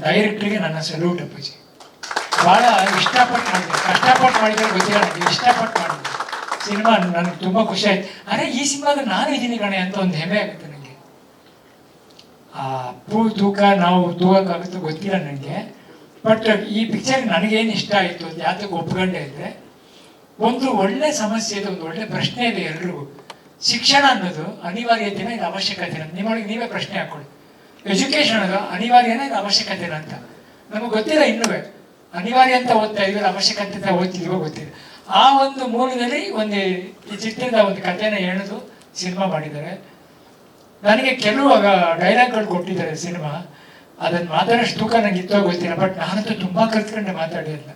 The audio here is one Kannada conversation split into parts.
ಡೈರೆಕ್ಟ್ರಿಗೆ ನನ್ನ ಸಲ್ಯೂಟ್ ಅಪ್ಪಾಜಿ. ಭಾಳ ಇಷ್ಟಪಟ್ಟು ಮಾಡಿದೆ, ಕಷ್ಟಪಟ್ಟು ಮಾಡಿದರೆ ಗೊತ್ತಿಲ್ಲ ನನಗೆ, ಇಷ್ಟಪಟ್ಟು ಮಾಡಿದೆ ಸಿನಿಮಾ. ನನಗೆ ತುಂಬ ಖುಷಿ ಆಯ್ತು. ಅರೆ ಈ ಸಿನಿಮಾದ ನಾನು ಇದ್ದೀನಿ ಕಣೆ ಅಂತ ಒಂದು ಹೆಮ್ಮೆ ಆಗುತ್ತೆ ನನಗೆ. ಆ ಅಪ್ಪು ತೂಕ ನಾವು ತೂಗಕ್ಕಾಗುತ್ತೋ ಗೊತ್ತಿಲ್ಲ ನನಗೆ. ಬಟ್ ಈ ಪಿಕ್ಚರ್ ನನಗೇನು ಇಷ್ಟ ಆಯಿತು ಅದು ಯಾತಕ್ಕೆ ಒಪ್ಕೊಂಡೆ ಅಂದರೆ, ಒಂದು ಒಳ್ಳೆ ಸಮಸ್ಯೆ ಇದೆ, ಒಂದು ಒಳ್ಳೆ ಪ್ರಶ್ನೆ ಇದೆ ಎಲ್ರಿಗೂ. ಶಿಕ್ಷಣ ಅನ್ನೋದು ಅನಿವಾರ್ಯತೆನ ಇದು ಅವಶ್ಯಕತೆನ? ನಿಮ್ಮೊಳಗೆ ನೀವೇ ಪ್ರಶ್ನೆ ಹಾಕೊಳ್ಳಿ. ಎಜುಕೇಷನ್ ಅನ್ನೋದು ಅನಿವಾರ್ಯನ ಇದು ಅವಶ್ಯಕತೆನ ಅಂತ ನಮಗೆ ಗೊತ್ತಿಲ್ಲ. ಇನ್ನೂ ಅನಿವಾರ್ಯ ಅಂತ ಓದ್ತಾ ಇದ್ದೀವಿ, ಅವಶ್ಯಕತೆ ಅಂತ ಓದ್ತಿದೀವೋ ಗೊತ್ತಿಲ್ಲ. ಆ ಒಂದು ಮೂಲದಲ್ಲಿ ಒಂದು ಈ ಚಿತ್ರದ ಒಂದು ಕಥೆನ ಎಳೆದು ಸಿನಿಮಾ ಮಾಡಿದ್ದಾರೆ. ನನಗೆ ಕೆಲವು ಡೈಲಾಗ್ಗಳು ಕೊಟ್ಟಿದ್ದಾರೆ ಸಿನಿಮಾ, ಅದನ್ನು ಮಾತಾಡೋಷ್ಟು ತೂಕ ನನಗೆ ಇತ್ತೋ ಗೊತ್ತಿಲ್ಲ. ಬಟ್ ನಾನಂತೂ ತುಂಬ ಕಲ್ತ್ಕೊಂಡೆ ಮಾತಾಡಿಲ್ಲ.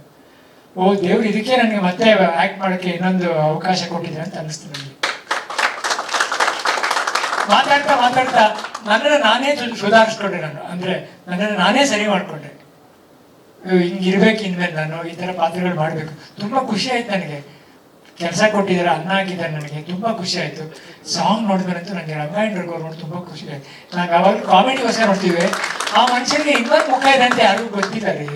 ಓ ದೇವ್ರು, ಇದಕ್ಕೆ ನನಗೆ ಮತ್ತೆ ಆ್ಯಕ್ಟ್ ಮಾಡೋಕ್ಕೆ ಇನ್ನೊಂದು ಅವಕಾಶ ಕೊಟ್ಟಿದ್ದಾರೆ ಅಂತ ಅನ್ನಿಸ್ತು ನನಗೆ. ಮಾತಾಡ್ತಾ ಮಾತಾಡ್ತಾ ನನ್ನನ್ನು ನಾನೇ ಸುಧಾರಿಸ್ಕೊಂಡೆ. ನಾನು ಅಂದರೆ ನನ್ನನ್ನು ನಾನೇ ಸರಿ ಮಾಡಿಕೊಂಡೆ. ಹಿಂಗಿರ್ಬೇಕು ಇನ್ಮೇಲೆ, ನಾನು ಈ ಥರ ಪಾತ್ರಗಳು ಮಾಡಬೇಕು. ತುಂಬ ಖುಷಿ ಆಯ್ತು ನನಗೆ. ಕೆಲಸ ಕೊಟ್ಟಿದ್ದಾರೆ, ಅನ್ನ ಹಾಕಿದ್ದಾರೆ ನನಗೆ, ತುಂಬ ಖುಷಿ ಆಯಿತು. ಸಾಂಗ್ ನೋಡಿದ್ರಂತೂ ನನಗೆ ರಂಗಾಯಣರಿಗೆ ನೋಡಿ ತುಂಬ ಖುಷಿ ಆಯ್ತು. ನಾನು ಯಾವಾಗಲೂ ಕಾಮಿಡಿಗೋಸ್ಕರ ನೋಡ್ತೀವಿ, ಆ ಮನುಷ್ಯನಿಗೆ ಇನ್ನೊಂದು ಮುಖ ಇದೆ ಅಂತ ಯಾರಿಗೂ ಗೊತ್ತಿಲ್ಲ ರೀ.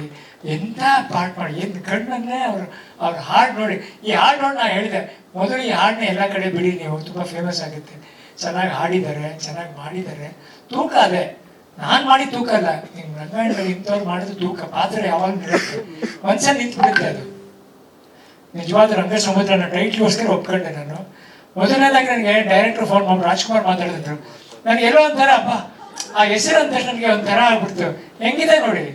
ಎಂಥ ಪಾಠ ಮಾಡಿ, ಏನು ಕಣ್ಣನ್ನೇ ಅವ್ರ ಹಾಡು ನೋಡಿ. ಈ ಹಾಡು ನೋಡಿ ನಾನು ಹೇಳಿದೆ ಮೊದಲು, ಈ ಹಾಡನ್ನ ಎಲ್ಲ ಕಡೆ ಬಿಡಿ ನೀವು, ತುಂಬ ಫೇಮಸ್ ಆಗುತ್ತೆ. ಚೆನ್ನಾಗಿ ಹಾಡಿದ್ದಾರೆ, ಚೆನ್ನಾಗಿ ಮಾಡಿದ್ದಾರೆ. ತೂಕ ಅದೇ ನಾನು ಮಾಡಿ ತೂಕ ಅಲ್ಲ, ನಿಮ್ಮ ರಂಗಾಯಣದಲ್ಲಿ ಇಂಥವ್ರು ಮಾಡಿದ ತೂಕ. ಪಾತ್ರ ಯಾವಾಗ ನಿಲ್ಲುತ್ತೆ, ಒಂದ್ಸಲ ನಿಂತ್ಬಿಡುತ್ತೆ ಅದು. ನಿಜವಾದ ರಂಗ ಸಮುದ್ರನ ಟೈಟ್ಲಿಗೋಸ್ಕರ ಒಪ್ಕೊಂಡೆ ನಾನು. ಮೊದಲನೇದಾಗಿ ನನಗೆ ಡೈರೆಕ್ಟರ್ ಫೋನ್ ಮಾಡಿ ರಾಜ್ಕುಮಾರ್ ಮಾತಾಡಿದ್ರು. ನನಗೆ ಎಲ್ಲೋ ಒಂಥರ ಹಬ್ಬ, ಆ ಹೆಸರು ಅಂತ ನನಗೆ ಒಂಥರ ಆಗ್ಬಿಡ್ತು. ಹೆಂಗಿದೆ ನೋಡಿ,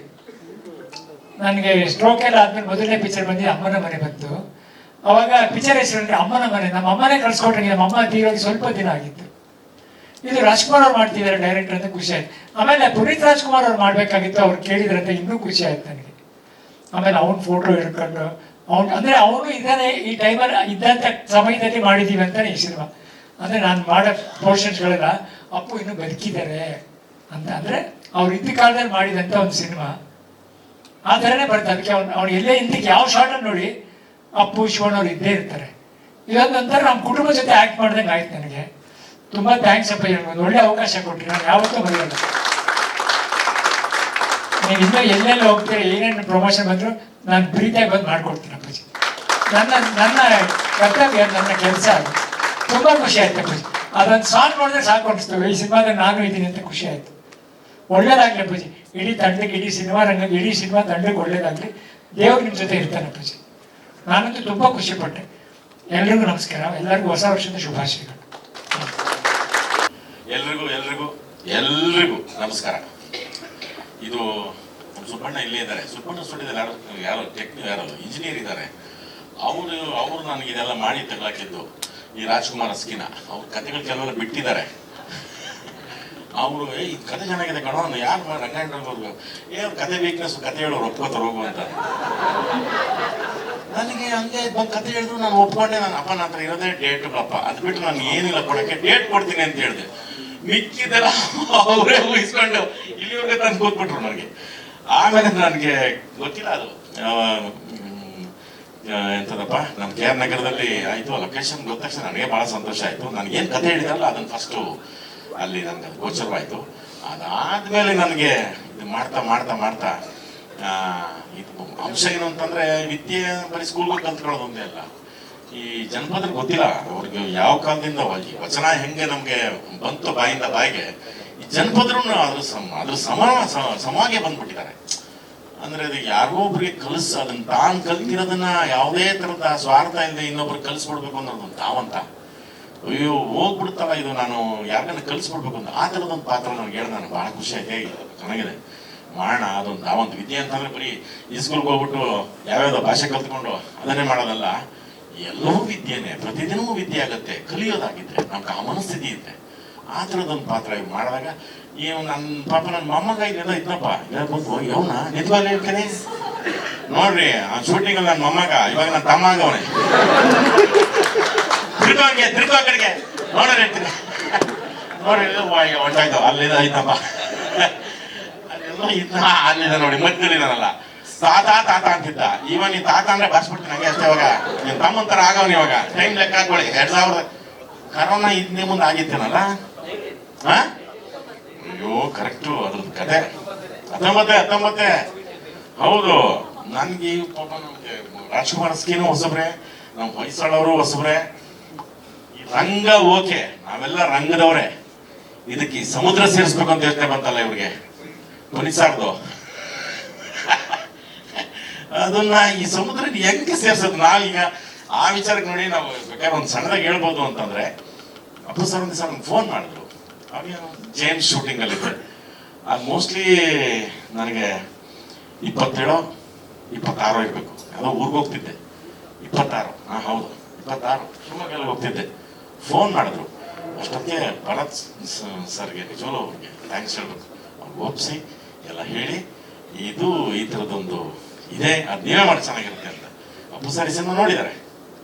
ನನಗೆ ಸ್ಟ್ರೋಕ್ ಎಲ್ಲ ಆದ್ಮೇಲೆ ಮೊದಲನೇ ಪಿಕ್ಚರ್ ಬಂದಿದ್ದು ಅಮ್ಮನ ಮನೆ ಬಂತು. ಅವಾಗ ಪಿಕ್ಚರ್ ಹೆಸರು ಅಮ್ಮನ ಮನೆ. ನಮ್ಮ ಅಮ್ಮನೇ ಕಳ್ಸ್ಕೊಟ್ರೆ, ನಮ್ಮ ಅಮ್ಮ ತೀರೋಗಿ ಸ್ವಲ್ಪ ದಿನ ಆಗಿತ್ತು. ಇದು ರಾಜ್ಕುಮಾರ್ ಅವ್ರು ಮಾಡ್ತಿದ್ದಾರೆ ಡೈರೆಕ್ಟರ್ ಅಂತ ಖುಷಿ ಆಯ್ತು. ಆಮೇಲೆ ಪುನೀತ್ ರಾಜ್ಕುಮಾರ್ ಅವ್ರು ಮಾಡ್ಬೇಕಾಗಿತ್ತು, ಅವ್ರು ಕೇಳಿದ್ರಂತ ಇನ್ನೂ ಖುಷಿ ಆಯ್ತು ನನಗೆ. ಆಮೇಲೆ ಅವ್ನ ಫೋಟೋ ಹಿಡ್ಕೊಂಡು ಅಂದ್ರೆ ಅವನು ಇದ್ದಾನೆ ಈ ಟೈಮಲ್ಲಿ ಇದ್ದಂಥ ಸಮಯದಲ್ಲಿ ಮಾಡಿದ್ದೀವಿ ಅಂತಾನೆ ಈ ಸಿನಿಮಾ. ಅಂದ್ರೆ ನಾನು ಮಾಡೋ ಪೋರ್ಷನ್ಸ್ಗಳೆಲ್ಲ ಅಪ್ಪು ಇನ್ನೂ ಬದುಕಿದ್ದಾರೆ ಅಂತ, ಅಂದ್ರೆ ಅವ್ರು ಇದ್ದ ಕಾಲದಲ್ಲಿ ಮಾಡಿದಂಥ ಒಂದು ಸಿನಿಮಾ ಆ ಥರನೇ ಬರುತ್ತೆ. ಅದಕ್ಕೆ ಅವ್ನು ಎಲ್ಲೇ ಹಿಂದಕ್ಕೆ ಯಾವ ಶಾರ್ಟಲ್ಲಿ ನೋಡಿ ಅಪ್ಪು ಶಿವಣ್ಣ ಅವ್ರು ಇದ್ದೇ ಇರ್ತಾರೆ. ಇದೊಂದೊಂಥರ ನಮ್ಮ ಕುಟುಂಬ ಜೊತೆ ಆ್ಯಕ್ಟ್ ಮಾಡ್ದಂಗೆ ಆಯ್ತು ನನಗೆ. ತುಂಬ ಥ್ಯಾಂಕ್ಸ್ ಅಪ್ಪ, ಒಂದು ಒಳ್ಳೆ ಅವಕಾಶ ಕೊಟ್ಟರೆ ನಾನು ಯಾವತ್ತೂ ಬರೆಯಲ್ಲ. ನೀವು ಇನ್ನೂ ಎಲ್ಲೆಲ್ಲಿ ಹೋಗ್ತೀರ, ಏನೇನು ಪ್ರಮೋಷನ್ ಬಂದರೂ ನಾನು ಪ್ರೀತಿಯಾಗಿ ಬಂದು ಮಾಡ್ಕೊಡ್ತೀನಿ ಅಪ್ಪಾಜಿ. ನನ್ನ ಕರ್ತವ್ಯ, ನನ್ನ ಕೆಲಸ ಅದು. ತುಂಬ ಖುಷಿ ಆಯ್ತು ಅಪ್ಪಾಜಿ. ಅದೊಂದು ಸಾಂಗ್ ನೋಡಿದ್ರೆ ಸಾಕು ಅನಿಸ್ತು, ಈ ಸಿನಿಮಾದಾಗ ನಾನು ಇದ್ದೀನಿ ಅಂತ ಖುಷಿ ಆಯಿತು. ಒಳ್ಳೇದಾಗಲಿ ಅಪ್ಪಾಜಿ, ಇಡೀ ತಂಡಕ್ಕೆ, ಇಡೀ ಸಿನಿಮಾ ರಂಗಕ್ಕೆ, ಇಡೀ ಸಿನಿಮಾ ತಂಡಕ್ಕೆ ಒಳ್ಳೇದಾಗಲಿ. ದೇವ್ರು ನಿಮ್ಮ ಜೊತೆ ಇರ್ತಾನೆ ಅಪ್ಪಾಜಿ. ನಾನಂತೂ ತುಂಬ ಖುಷಿಪಟ್ಟೆ. ಎಲ್ರಿಗೂ ನಮಸ್ಕಾರ, ಎಲ್ಲರಿಗೂ ಹೊಸ ವರ್ಷದ ಶುಭಾಶಯಗಳು. ಎಲ್ರಿಗೂ ನಮಸ್ಕಾರ. ಇದು ಸುಬ್ಬಣ್ಣ ಇಲ್ಲೇ ಇದ್ದಾರೆ. ಸುಬ್ಬಣ್ಣ ಸ್ಟುಡಿಯೋದಲ್ಲಿ ಯಾರು ಇಂಜಿನಿಯರ್ ಇದ್ದಾರೆ. ಅವರು ನನಗೆ ಇದೆಲ್ಲ ಮಾಡಿ ತಗೊಳಕಿದ್ದು ಈ ರಾಜ್ಕುಮಾರ್ ಅಸ್ಕಿನ. ಅವ್ರ ಕಥೆಗಳು ಕೆಲವೆಲ್ಲ ಬಿಟ್ಟಿದ್ದಾರೆ. ಅವರು ಈ ಕಥೆ ಚೆನ್ನಾಗಿದೆ ಕಣೋ, ಯಾರು ರಂಗಾಯಣವ್ರಿಗೆ ಅವ್ರ ಕತೆ ವೀಕ್ನೆಸ್, ಕತೆ ಹೇಳೋರು ಒಪ್ಕೋತಾರೆ ಹೋಗು ಅಂತ. ನನಗೆ ಹಂಗೆ ಬಂದು ಕತೆ ಹೇಳಿದ್ರು ನಾನು ಒಪ್ಕೊಂಡೆ. ನಾನು ಅಪ್ಪ ನನ್ನ ಹತ್ರ ಇರೋದೇ ಡೇಟ್ಗಳಪ್ಪ, ಅದು ಬಿಟ್ಟು ನಾನು ಏನಿಲ್ಲ ಕೊಡೋಕ್ಕೆ, ಡೇಟ್ ಕೊಡ್ತೀನಿ ಅಂತ ಹೇಳಿದೆ. ಮಿಕ್ಕಿದೆಲ್ಲ ಅವರೇ ಊಹಿಸ್ಕೊಂಡು ಇಲ್ಲಿವರೆಗೆ ತಂದು ಕೂತ್ಬಿಟ್ರು ನನಗೆ. ಆಮೇಲೆ ನನಗೆ ಗೊತ್ತಿಲ್ಲ ಅದು ಎಂಥದಪ್ಪ, ನಮ್ಮ ಕೆ ಆರ್ ನಗರದಲ್ಲಿ ಆಯಿತು. ಲೊಕೇಶನ್ ಗೊತ್ತ ತಕ್ಷಣ ನನಗೆ ಭಾಳ ಸಂತೋಷ ಆಯಿತು. ನನಗೇನು ಕತೆ ಹೇಳಿದ್ರಲ್ಲ ಅದನ್ನು ಫಸ್ಟು ಅಲ್ಲಿ ನನಗೆ ಅದು ಗೋಚರವಾಯಿತು. ಅದಾದಮೇಲೆ ನನಗೆ ಇದು ಮಾಡ್ತಾ ಮಾಡ್ತಾ ಮಾಡ್ತಾ ಇದು ಅಂಶ ಏನು ಅಂತಂದರೆ, ವಿದ್ಯೆ ಬರೀ ಸ್ಕೂಲ್ಗೆ ಕಲ್ತ್ಕೊಳ್ಳೋದು ಒಂದೇ ಅಲ್ಲ. ಈ ಜನಪದರು ಗೊತ್ತಿಲ್ಲ ಅವ್ರಿಗೆ ಯಾವ ಕಾಲದಿಂದ ವಚನ ಹೆಂಗೆ ನಮಗೆ ಬಂತು ಬಾಯಿಂದ ಬಾಯಿಗೆ, ಈ ಜನಪದರು ಅದ್ರ ಸಮವಾಗಿ ಬಂದ್ಬಿಟ್ಟಿದ್ದಾರೆ. ಅಂದ್ರೆ ಅದು ಯಾರೋ ಒಬ್ರಿಗೆ ಅದನ್ನ ತಾನು ಕಲ್ತಿರೋದನ್ನ ಯಾವುದೇ ತರದ ಸ್ವಾರ್ಥ ಇಲ್ಲದೆ ಇನ್ನೊಬ್ರಿಗೆ ಕಲಿಸ್ಬಿಡ್ಬೇಕು ಅನ್ನೋದೊಂದು ತಾವಂತ. ಅಯ್ಯೋ ಹೋಗ್ಬಿಡ್ತಲ್ಲ ಇದು, ನಾನು ಯಾರನ್ನ ಕಲಿಸ್ಬಿಡ್ಬೇಕು ಅಂತ ಆ ಥರದೊಂದು ಪಾತ್ರ ನನಗೆ ಹೇಳಿದ. ನಾನು ಭಾಳ ಖುಷಿ ಆಯ್ತು, ಚೆನ್ನಾಗಿದೆ ಮಾಡೋಣ. ಅದೊಂದು ತಾವಂತ ವಿದ್ಯೆ ಅಂತಂದ್ರೆ ಬರೀ ಈ ಸ್ಕೂಲ್ಗೆ ಹೋಗ್ಬಿಟ್ಟು ಯಾವ್ಯಾವ್ದೋ ಭಾಷೆ ಕಲ್ತ್ಕೊಂಡು ಅದನ್ನೇ ಮಾಡೋದಲ್ಲ. ಎಲ್ಲವೂ ವಿದ್ಯೆನೇ, ಪ್ರತಿದಿನವೂ ವಿದ್ಯೆ ಆಗುತ್ತೆ ಕಲಿಯೋದಾಗಿದ್ರೆ, ನಮ್ಗೆ ಆ ಮನಸ್ಥಿತಿ ಇದ್ರೆ. ಆ ಥರದೊಂದು ಪಾತ್ರ ಇವ್ ಮಾಡಿದಾಗ ನನ್ನ ಪಾಪ ನನ್ನ ಮೊಮ್ಮಗ ಇಲ್ಲೆಲ್ಲ ಇದ್ನಪ್ಪ, ಇಲ್ಲ ಬಂದು ಇವನ ನಿಜವಾಗ್ಲೂ ಹೇಳ್ತೀನಿ ನೋಡ್ರಿ, ಆ ಶೂಟಿಂಗ್ ನನ್ನ ಮೊಮ್ಮಗ ಇವಾಗ ನನ್ನ ತಮ್ಮ ಆಗವನೇ ತಿರ್ಗೋ ಕಡೆಗೆ ನೋಡ್ರಿ ಹೇಳ್ತೀನಿ ನೋಡಿ ಹೊಂಟಾಯ್ತು ಅಲ್ಲಿದ ಐತಪ್ಪ ಅಲ್ಲೆಲ್ಲ ಇದ್ದ ಅಲ್ಲಿದ ನೋಡಿ ಮಧ್ಯದಲ್ಲಿದ್ದಾನಲ್ಲ ತಾತ ತಾತ ಅಂತಿದ್ದ. ಇವಾಗ ನೀನ್ ತಾತ ಅಂದ್ರೆ ಬರ್ಸ್ಬಿಡ್ತೀನಿ ನಂಗೆ ಅಷ್ಟೇ. ಇವಾಗ ನೀನ್ ತಮ್ಮಂತರ ಆಗವನ್ ಇವಾಗ ಟೈಮ್ ಲೆಕ್ಕ ಹಾಕೊಳ್ಳಿ. 2000 ಕರೋನಾ ಇದನ್ನೇ ಮುಂದೆ ಆಗಿತ್ತೇನಲ್ಲ. ಅಯ್ಯೋ ಕರೆಕ್ಟು ಅದ್ರದ್ದು ಕತೆ 19 ಹೌದು. ನನ್ಗೆ ಪಾಪ ನಮ್ಗೆ ರಾಜ್ಕುಮಾರ್ ಸ್ಕೀನು ಹೊಸಬ್ರೆ, ನಮ್ ಹೊಯ್ಸಳವರು ಹೊಸಬ್ರೆ, ಈ ರಂಗ ಓಕೆ, ನಾವೆಲ್ಲ ರಂಗದವ್ರೆ. ಇದಕ್ಕೆ ಈ ಸಮುದ್ರ ಸೇರಿಸ್ಬೇಕು ಅಂತ ಯೋಚನೆ ಬಂತಲ್ಲ ಇವ್ರಿಗೆ, ಪೊಲೀಸಾರ್ದು. ಅದನ್ನ ಈ ಸಮುದ್ರ ಹೆಂಗೆ ಸೇರ್ಸೋದು ನಾವೀಗ? ಆ ವಿಚಾರಕ್ಕೆ ನೋಡಿ ನಾವು ಬೇಕಾದ್ರೆ ಒಂದು ಸಣ್ಣದಾಗಿ ಹೇಳ್ಬೋದು ಅಂತಂದ್ರೆ, ಅಪ್ಪು ಸರ್ ಒಂದು ಸರ್ ಫೋನ್ ಮಾಡಿದ್ರು, ಅವಾಗ ಜೇಮ್ಸ್ ಶೂಟಿಂಗ್ ಅಲ್ಲಿ ಇದ್ದೆ. ಅದು ಮೋಸ್ಟ್ಲಿ ನನಗೆ 27-26 ಇರಬೇಕು. ಯಾವುದೋ ಊರಿಗೆ ಹೋಗ್ತಿದ್ದೆ, 26, ಹೌದು 26 ಶಿವಮೊಗ್ಗಲ್ಲಿ ಹೋಗ್ತಿದ್ದೆ. ಫೋನ್ ಮಾಡಿದ್ರು. ಅಷ್ಟೊತ್ತಿಗೆ ಭರತ್ ಸರ್ಗೆ ನಿಜವೂ ಅವ್ರಿಗೆ ಥ್ಯಾಂಕ್ಸ್ ಹೇಳ್ಬೇಕು. ಅವ್ರಿಗೆ ಒಪ್ಪಿಸಿ ಎಲ್ಲ ಹೇಳಿ, ಇದು ಈ ಥರದೊಂದು ಇದೆ, ಅದು ನೀವೇ ಮಾಡಿ ಚೆನ್ನಾಗಿರುತ್ತೆ ಅಂತ. ಅಪ್ಪು ಸರ್ ಈ ಸಿನಿಮಾ ನೋಡಿದ್ದಾರೆ,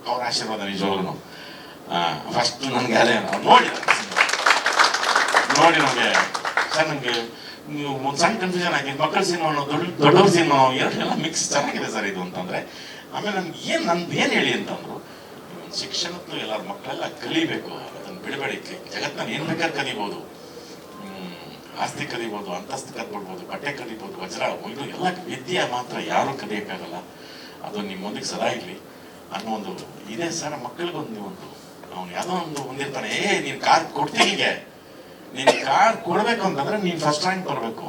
ಅವ್ರ ಆಶೀರ್ವಾದ ನಿಜವಾಗ್ಲೂ. ಫಸ್ಟ್ ನನಗೆ ಅದೇ ನೋಡಿದ್ದಾರೆ, ನೋಡಿ ನಮಗೆ ಸರ್ ನಮಗೆ ನೀವು ಒಂದು ಸಣ್ಣ ಕನ್ಫ್ಯೂಷನ್ ಆಗಿ ಮಕ್ಕಳ ಸಿನಿಮಾ ದೊಡ್ಡವ್ರ ಸಿನಿಮಾ ಎರಡೆಲ್ಲ ಮಿಕ್ಸ್ ಚೆನ್ನಾಗಿದೆ ಸರ್ ಇದು ಅಂತಂದ್ರೆ. ಆಮೇಲೆ ನನ್ಗೆ ನಂದು ಏನು ಹೇಳಿ ಅಂತಂದ್ರು, ಶಿಕ್ಷಣದ್ದು ಎಲ್ಲರ ಮಕ್ಕಳೆಲ್ಲ ಕಲಿಬೇಕು, ಅದನ್ನು ಬಿಡಬೇಡಿ. ಜಗತ್ತಲ್ಲಿ ಏನ್ ಬೇಕಾದ್ರೆ ಕಲಿಬೋದು, ಆಸ್ತಿ ಕಲಿಬೋದು, ಅಂತಸ್ತು ಕಲ್ಬಿಡ್ಬೋದು, ಬಟ್ಟೆ ಕಲಿಬೋದು, ವಜ್ರ, ಇದು ಎಲ್ಲ ವಿದ್ಯೆ ಮಾತ್ರ ಯಾರು ಕಲಿಯಕ್ಕಾಗಲ್ಲ. ಅದು ನಿಮ್ಮೊಂದಿಗೆ ಸದಾ ಇರಲಿ ಅನ್ನೋ ಒಂದು ಇದೆ ಸರ್. ಮಕ್ಕಳಿಗೊಂದು ಒಂದು ಅವ್ನು ಯಾವುದೋ ಒಂದು ಹೊಂದಿರ್ತಾನೆ, ನೀನು ಕಾರ್ ಕೊಡ್ತೀನಿ, ನೀನು ಕಾರ್ ಕೊಡ್ಬೇಕು ಅಂತಂದ್ರೆ ನೀನು ಫಸ್ಟ್ ರ್ಯಾಂಕ್ ಬರಬೇಕು,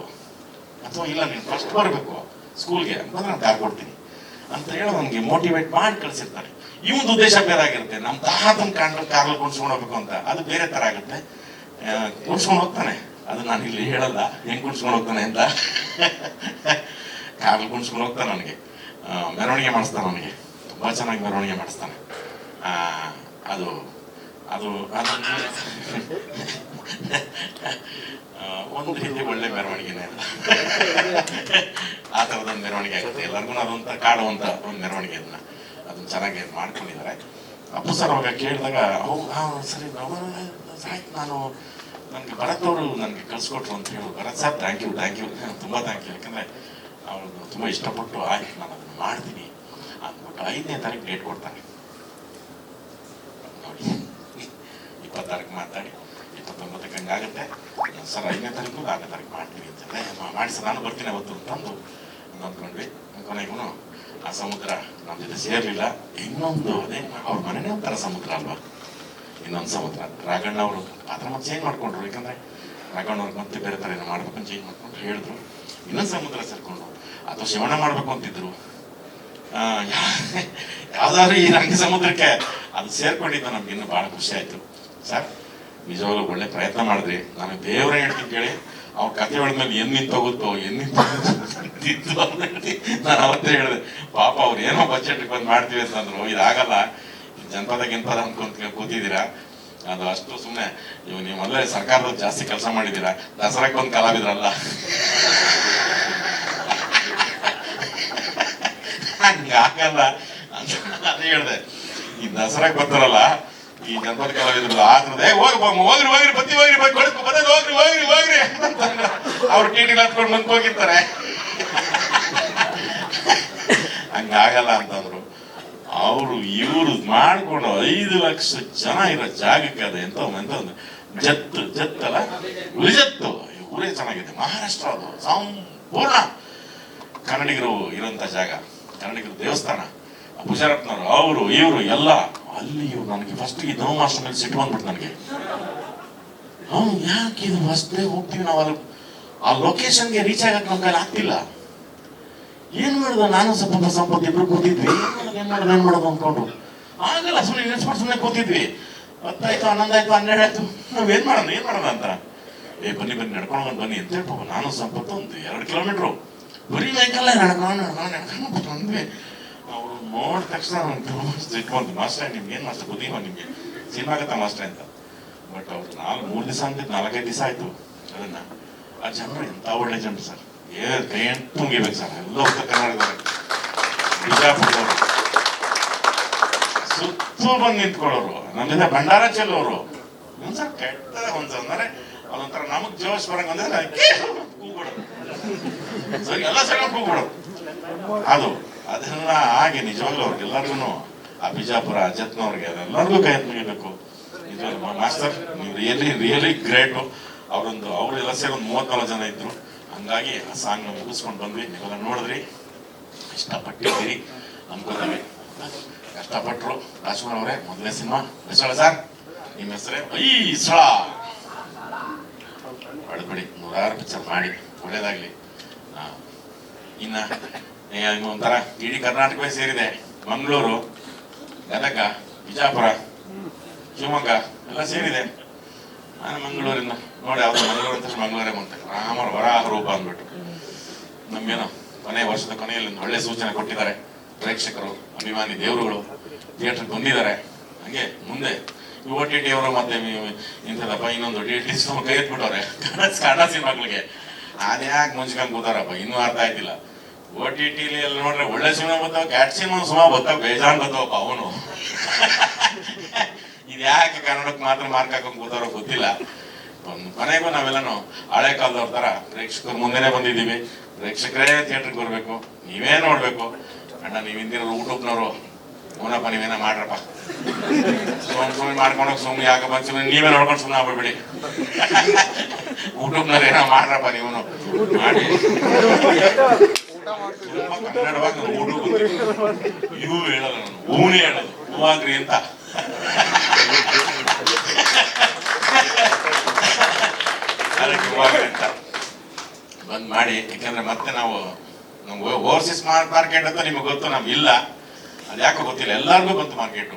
ಅಥವಾ ಇಲ್ಲ ನೀನು ಫಸ್ಟ್ ಬರಬೇಕು ಸ್ಕೂಲ್ಗೆ ಅಂತಂದ್ರೆ ನಾನು ಕಾರ್ ಕೊಡ್ತೀನಿ ಅಂತ ಹೇಳಿ ನನಗೆ ಮೋಟಿವೇಟ್ ಮಾಡಿ ಕಳಿಸಿರ್ತಾರೆ. ಈ ಒಂದು ಉದ್ದೇಶ ಬೇರೆ ಆಗಿರುತ್ತೆ. ನಮ್ಮ ತಾತನ ಕಾರಲ್ಲಿ ಕುಣಿಸ್ಕೊಂಡು ಹೋಗ್ಬೇಕು ಅಂತ, ಅದು ಬೇರೆ ತರ ಆಗುತ್ತೆ. ಕುಣಿಸ್ಕೊಂಡು ಹೋಗ್ತಾನೆ, ಅದು ನಾನು ಇಲ್ಲಿ ಹೇಳಲ್ಲ ಹೆಂಗ್ ಕುಣಿಸ್ಕೊಂಡು ಹೋಗ್ತಾನೆ ಅಂತ. ಕಾರಲ್ಲಿ ಕುಣಿಸ್ಕೊಂಡು ಹೋಗ್ತಾನೆ, ನನಗೆ ಮೆರವಣಿಗೆ ಮಾಡಿಸ್ತಾನೆ, ನನಗೆ ತುಂಬಾ ಚೆನ್ನಾಗಿ ಮೆರವಣಿಗೆ ಮಾಡಿಸ್ತಾನೆ. ಅದು ಅದು ಒಂದು ರೀತಿ ಒಳ್ಳೆ ಮೆರವಣಿಗೆನೇ ಅಲ್ಲ, ಆ ಥರದೊಂದು ಮೆರವಣಿಗೆ ಆಗುತ್ತೆ. ಎಲ್ಲರಿಗೂ ಅದೊಂಥರ ಕಾಡುವಂತ ಒಂದು ಮೆರವಣಿಗೆ, ಅದನ್ನ ಚೆನ್ನಾಗಿ ಮಾಡ್ಕೊಂಡಿದ್ದಾರೆ. ಅಪ್ಪು ಸರ್ ಅವಾಗ ಕೇಳಿದಾಗ ಸರಿ ಆಯ್ತು, ನಾನು ನನಗೆ ಭರತ್ ಅವರು ನನಗೆ ಕಳ್ಸಿಕೊಟ್ರು ಅಂತ ಹೇಳಿ, ಭರತ್ ಸರ್ ಥ್ಯಾಂಕ್ ಯು ತುಂಬ ಥ್ಯಾಂಕ್ ಯು. ಯಾಕಂದರೆ ಅವರು ತುಂಬ ಇಷ್ಟಪಟ್ಟು ಆಯ್ತು ನಾನು ಅದನ್ನು ಮಾಡ್ತೀನಿ ಅಂದ್ಬಿಟ್ಟು 5ನೇ ತಾರೀಕು ಡೇಟ್ ಕೊಡ್ತಾನೆ ನೋಡಿ. 26ಕ್ಕೆ ಮಾತಾಡಿ 29ಕ್ಕೆ ಹಂಗಾಗುತ್ತೆ ಸರ್, 5ನೇ ತಾರೀಕು 4ನೇ ತಾರೀಕು ಮಾಡ್ತೀನಿ ಅಂತಂದರೆ, ಮಾಡಿ ಸರ್ ನಾನು ಬರ್ತೀನಿ ಅವತ್ತು ಅಂತಂದು ಅಂದ್ಕೊಂಡ್ವಿ. ಕೊನೆಗೂ ಆ ಸಮುದ್ರ ನಮ್ಮ ಜೊತೆ ಸೇರ್ಲಿಲ್ಲ. ಇನ್ನೊಂದು ಅದೇ ಅವ್ರ ಮನೆನೇ ಒಂಥರ ಸಮುದ್ರ ಅಲ್ವಾ, ಇನ್ನೊಂದು ಸಮುದ್ರ. ರಾಘಣ್ಣ ಅವರು ಪಾತ್ರ ಮತ್ತೆ ಚೇಂಜ್ ಮಾಡ್ಕೊಂಡ್ರು, ಯಾಕಂದ್ರೆ ರಾಘಣ್ಣ ಅವ್ರಿಗೆ ಮತ್ತೆ ಬೇರೆ ಥರ ಏನೋ ಮಾಡ್ಬೇಕಂತ ಚೇಂಜ್ ಮಾಡ್ಕೊಂಡ್ರು, ಹೇಳಿದ್ರು ಇನ್ನೊಂದು ಸಮುದ್ರ ಸೇರ್ಕೊಂಡ್ರು. ಅಥವಾ ಶಿವಣ್ಣ ಮಾಡ್ಬೇಕು ಅಂತಿದ್ರು. ಯಾವ್ದಾದ್ರು ಈ ರಂಗ ಸಮುದ್ರಕ್ಕೆ ಅದು ಸೇರ್ಕೊಂಡಿದ್ದು ನಮ್ಗೆ ಇನ್ನೂ ಬಹಳ ಖುಷಿ ಆಯ್ತು. ಸರ್ ನಿಜವಾಗ್ಲೂ ಒಳ್ಳೆ ಪ್ರಯತ್ನ ಮಾಡಿದ್ರಿ. ನಾನು ದೇವರೇ ಹೇಳ್ತೀನಿ ಕೇಳಿ, ಅವ್ರ ಕತೆ ಹೇಳಿದ್ಮೇಲೆ ಏನ್ ನಿಂತೋಗುತ್ತೋ ನಾನು ಅವತ್ತೇ ಹೇಳಿದೆ, ಪಾಪ ಅವ್ರು ಏನೋ ಬಜೆಟ್ ಬಂದು ಮಾಡ್ತೀವಿ ಅಂತಂದ್ರು. ಇದಾಗಲ್ಲ, ಜನಪದ ಗಿನ್ಪದ ಅನ್ಕೊಂತ ಕೂತಿದ್ದೀರಾ, ಅದು ಅಷ್ಟು ಸುಮ್ಮನೆ. ನೀವು ಮೊದಲೇ ಸರ್ಕಾರದ ಜಾಸ್ತಿ ಕೆಲಸ ಮಾಡಿದ್ದೀರಾ, ದಸರಾಕ್ಕೆ ಒಂದು ಕಲಾವಿದ್ರಲ್ಲ, ಹಂಗಾಗಲ್ಲ ಅಂತ ಅದೇ ಹೇಳಿದೆ. ಈ ದಸರಾಕ್ಕೆ ಬರ್ತಾರಲ್ಲ ಈ ಜನಪದ ಕಲಾವಿದ್ರು, ಆದ್ರೆ ಹೋಗ್ರಿ ಬತ್ತಿ ಹೋಗ್ರಿ ಹೋಗ್ರಿ ಅವ್ರು ಟಿಟಿಲ್ ಹತ್ಕೊಂಡು ಬಂದು ಹೋಗಿರ್ತಾರೆ, ಹಂಗಾಗಲ್ಲ ಅಂತಂದ್ರು. ಅವರು ಇವರು ಮಾಡ್ಕೊಂಡು 5 ಲಕ್ಷ ಜನ ಇರೋ ಜಾಗಕ್ಕೆ ಅದೇ ಎಂತ ಒಂದು ಜತ್ತಲ್ಲ ಉಳಿಜತ್ತು ಊರೇ ಚೆನ್ನಾಗಿದೆ. ಮಹಾರಾಷ್ಟ್ರ ಅದು ಸಂಪೂರ್ಣ ಕನ್ನಡಿಗರು ಇರೋಂಥ ಜಾಗ, ಕನ್ನಡಿಗರು ದೇವಸ್ಥಾನ. ಪೂಜಾರಪ್ಪನವರು ಅವರು ಇವರು ಎಲ್ಲ ಅಲ್ಲಿ. ಇವ್ರು ನನಗೆ ಫಸ್ಟ್ ಈ ನವ ಮಾಸ್ಟರ್ ಮೇಲೆ ಸಿಟ್ಟು ಬಂದ್ಬಿಟ್ಟು ನನಗೆ, ಯಾಕೆ ಇದು ಫಸ್ಟ್ ಹೋಗ್ತೀವಿ ನಾವು ಅಲ್ಲಿ ಆ ಲೊಕೇಶನ್ಗೆ ರೀಚ್ ಆಗಕ್ಕೆ ನಮ್ಮ ಕೈಲಿ ಆಗ್ತಿಲ್ಲ. ಏನ್ ಮಾಡುದು, ನಾನು ಸಂಪತ್ತು ಇಬ್ರು ಕೂತಿದ್ವಿ, ಏನ್ ಮಾಡೋದು ಅನ್ಕೊಂಡು ಆಗಲ್ಲ. ಸುಮ್ಮನೆ ಕೂತಿದ್ವಿ. 10 ಆಯ್ತು, 11 ಆಯ್ತು, 12 ಆಯ್ತು, ನಾವೇನ್ ಮಾಡೋಣ ಅಂತ, ಬನ್ನಿ ನಡ್ಕೊಂಡು ಬನ್ನಿ ಅಂತ ಹೇಳ್ಬೋದು. ನಾನು ಸಂಪತ್ತು ಒಂದು 2 ಕಿಲೋಮೀಟ್ರು ಬರೀ ವೆಹಿಕಲ್ ನಡ್ಕೊಂಡು ಬಂದ್ವಿ. ಅವ್ರು ನೋಡಿದ ತಕ್ಷಣ ಸಿಟ್ಟು ಬಂತು, ಮಾಸ್ಟರ್ ನಿಮ್ಗೆ ಏನ್ ಮಾಸ್ಟರ್ ಬುದ್ಧಿವ ನಿಮ್ಗೆ ಸಿನಿಮಾ ಆಗತ್ತ ಮಾಸ್ಟರ್ ಅಂತ. ಬಟ್ ಅವ್ರು 3 ದಿವಸ ಅಂತಿದ್ದು 4-5 ದಿವಸ ಆಯ್ತು ಅದನ್ನ. ಆ ಜನರು ಎಂತ ಒಳ್ಳೆ ಜನರು ಸರ್, ಕೈ ಮುಗಿಬೇಕು ಸರ್. ಎಲ್ಲ ಉತ್ತರ ಕರ್ನಾಟಕದವರು, ಬಿಜಾಪುರದವರು ಸುತ್ತು ಬಂದು ನಿಂತ್ಕೊಳ್ಳೋರು, ನಮ್ಮ ಜೊತೆ ಭಂಡಾರ ಚೆಲ್ಲೋರು. ಒಂದ್ಸಲ ಕೆಟ್ಟದ ಒಂದ್ಸಂದ್ರೆ ಅದೊಂಥರ ನಮಗ್ ಜೋಶ್ ಬರಂಗ ಅಂದ್ರೆ ಕೂಗ್ಬಿಡೋದು, ಸರಿ ಎಲ್ಲ ಸರಿ ಕೂಗ್ಬಿಡೋದು. ಅದೆಲ್ಲ ಹಾಗೆ ನಿಜವಾಗ್ಲೂ ಅವ್ರಿಗೆಲ್ಲರಿಗೂ ಆ ಬಿಜಾಪುರ ಅಜತ್ನವ್ರಿಗೆ ಅದೆಲ್ಲರಿಗೂ ಕೈ ಮುಗಿಬೇಕು. ನಿಜವಾಗ್ಲೂ ಮಾಸ್ಟರ್ ನೀವು ರಿಯಲಿ ಗ್ರೇಟು. ಅವರೆಲ್ಲ ಸೇರಿ ಒಂದು 34 ಜನ ಇದ್ರು. ಹಂಗಾಗಿ ಆ ಸಾಂಗ್ ಮುಗಿಸ್ಕೊಂಡು ಬಂದ್ವಿ. ನೀವೆಲ್ಲ ನೋಡಿದ್ರಿ, ಇಷ್ಟಪಟ್ಟಿದ್ದೀರಿ ಅನ್ಕೋತೀವಿ. ಕಷ್ಟಪಟ್ಟರು ರಾಜ್ಕುಮಾರ್ ಅವರೇ. ಮೊದಲನೇ ಸಿನಿಮಾ ಹೆಸಳ ಸರ್, ನಿಮ್ಮ ಹೆಸರೇ ಐಸಳ. ಹೊಡೆದ್ಬಿಡಿ, 100 ಪಿಕ್ಚರ್ ಮಾಡಿ ಒಳ್ಳೇದಾಗ್ಲಿ. ಇನ್ನು ಒಂಥರ ಇಡೀ ಕರ್ನಾಟಕವೇ ಸೇರಿದೆ. ಮಂಗಳೂರು, ಗದಗ, ಬಿಜಾಪುರ, ಶಿವಮೊಗ್ಗ ಎಲ್ಲ ಸೇರಿದೆ. ನಾನು ಮಂಗಳೂರಿಂದ ನೋಡಿ, ಯಾವ್ದು ಮಂಗಳೂರು ಅಂತ ಮಂಗಳೂರೇ ಬಂತೆ. ರಾಮರ ವರಾಹ ರೂಪ ಅಂದ್ಬಿಟ್ಟು ನಮ್ಗೇನೋ ವರ್ಷದ ಕೊನೆಯಲ್ಲಿ ಒಂದು ಒಳ್ಳೆ ಸೂಚನೆ ಕೊಟ್ಟಿದ್ದಾರೆ ಪ್ರೇಕ್ಷಕರು, ಅಭಿಮಾನಿ ದೇವರುಗಳು ಥಿಯೇಟರ್ಗೆ ಬಂದಿದ್ದಾರೆ. ಹಂಗೆ ಮುಂದೆ OTT ಅವರು ಮತ್ತೆ ಇಂಥದಪ್ಪ ಇನ್ನೊಂದು DTT ಕೈ ಎತ್ಬಿಟ್ಟವ್ರೆ ಕನ್ನಡ ಸಿನಿಮಾಗಳಿಗೆ. ಅದ್ಯಾಕೆ ಮುಂಚ್ಕೊಂಡು ಕೂತಾರಪ್ಪ, ಇನ್ನೂ ಅರ್ಥ ಆಯ್ತಿಲ್ಲ. OTT ಎಲ್ಲ ನೋಡ್ರೆ ಒಳ್ಳೆ ಸಿನಿಮಾ ಬರ್ತಾವ, ಕ್ಯಾಟ್ ಸಿನಿಮಾ ಸುಮಾ ಬರ್ತಾವ, ಬೇಜಾನ್ ಬರ್ತಾವಪ್ಪ ಅವನು. ಇದ್ಯಾಕೆ ಕನ್ನಡಕ್ಕೆ ಮಾತ್ರ ಮಾರ್ಕ್ ಹಾಕೊಂಡ್ ಕೂತಾರೋ ಗೊತ್ತಿಲ್ಲ. ಕೊನೆಗೂ ನಾವೆಲ್ಲನೂ ಹಳೆ ಕಾಲದವ್ರ ತರ ಪ್ರೇಕ್ಷಕರು ಮುಂದೆನೆ ಬಂದಿದ್ದೀವಿ. ಪ್ರೇಕ್ಷಕರೇ ಥಿಯೇಟರ್ಗೆ ಬರ್ಬೇಕು, ನೀವೇ ನೋಡ್ಬೇಕು. ಅಣ್ಣ ನೀವ್ ಹಿಂದಿನ ಯೂಟ್ಯೂಬ್ನವರು ಅವನಪ್ಪ ನೀವೇನ ಮಾಡ್ರಪ್ಪ, ಸುಮ್ಮನೆ ಮಾಡ್ಕೊಂಡೋಗಿ ಸುಮ್ಮನೆ ಯಾಕೆ ಬಂದು ನೀವೇ ನೋಡ್ಕೊಂಡು ಸುಮ್ಮನೆ ಆಗ್ಬಿಡ್ಬಿಡಿ. ಯೂಟ್ಯೂಬ್ನವ್ರು ಏನೋ ಮಾಡ್ರಪ್ಪ ನೀವು ಮಾಡಿ. ಕನ್ನಡವಾಗಿ ಇವು ಹೇಳಲ್ಲ, ನಾನು ಹೂನೇ ಹೇಳೋದು, ಹೂವಾಗ್ರಿ ಅಂತ. ಬಂದ್ ಮಾಡಿ, ಯಾಕಂದ್ರೆ ಮತ್ತೆ ನಾವು ಓವರ್ಸೀಸ್ ಮಾರ್ಕೆಟ್ ಅಂತ ನಿಮಗೆ ಗೊತ್ತು, ನಮ್ಗೆ ಇಲ್ಲ. ಅದ್ಯಾಕೋ ಗೊತ್ತಿಲ್ಲ, ಎಲ್ಲರಿಗೂ ಬಂತು ಮಾರ್ಕೆಟ್.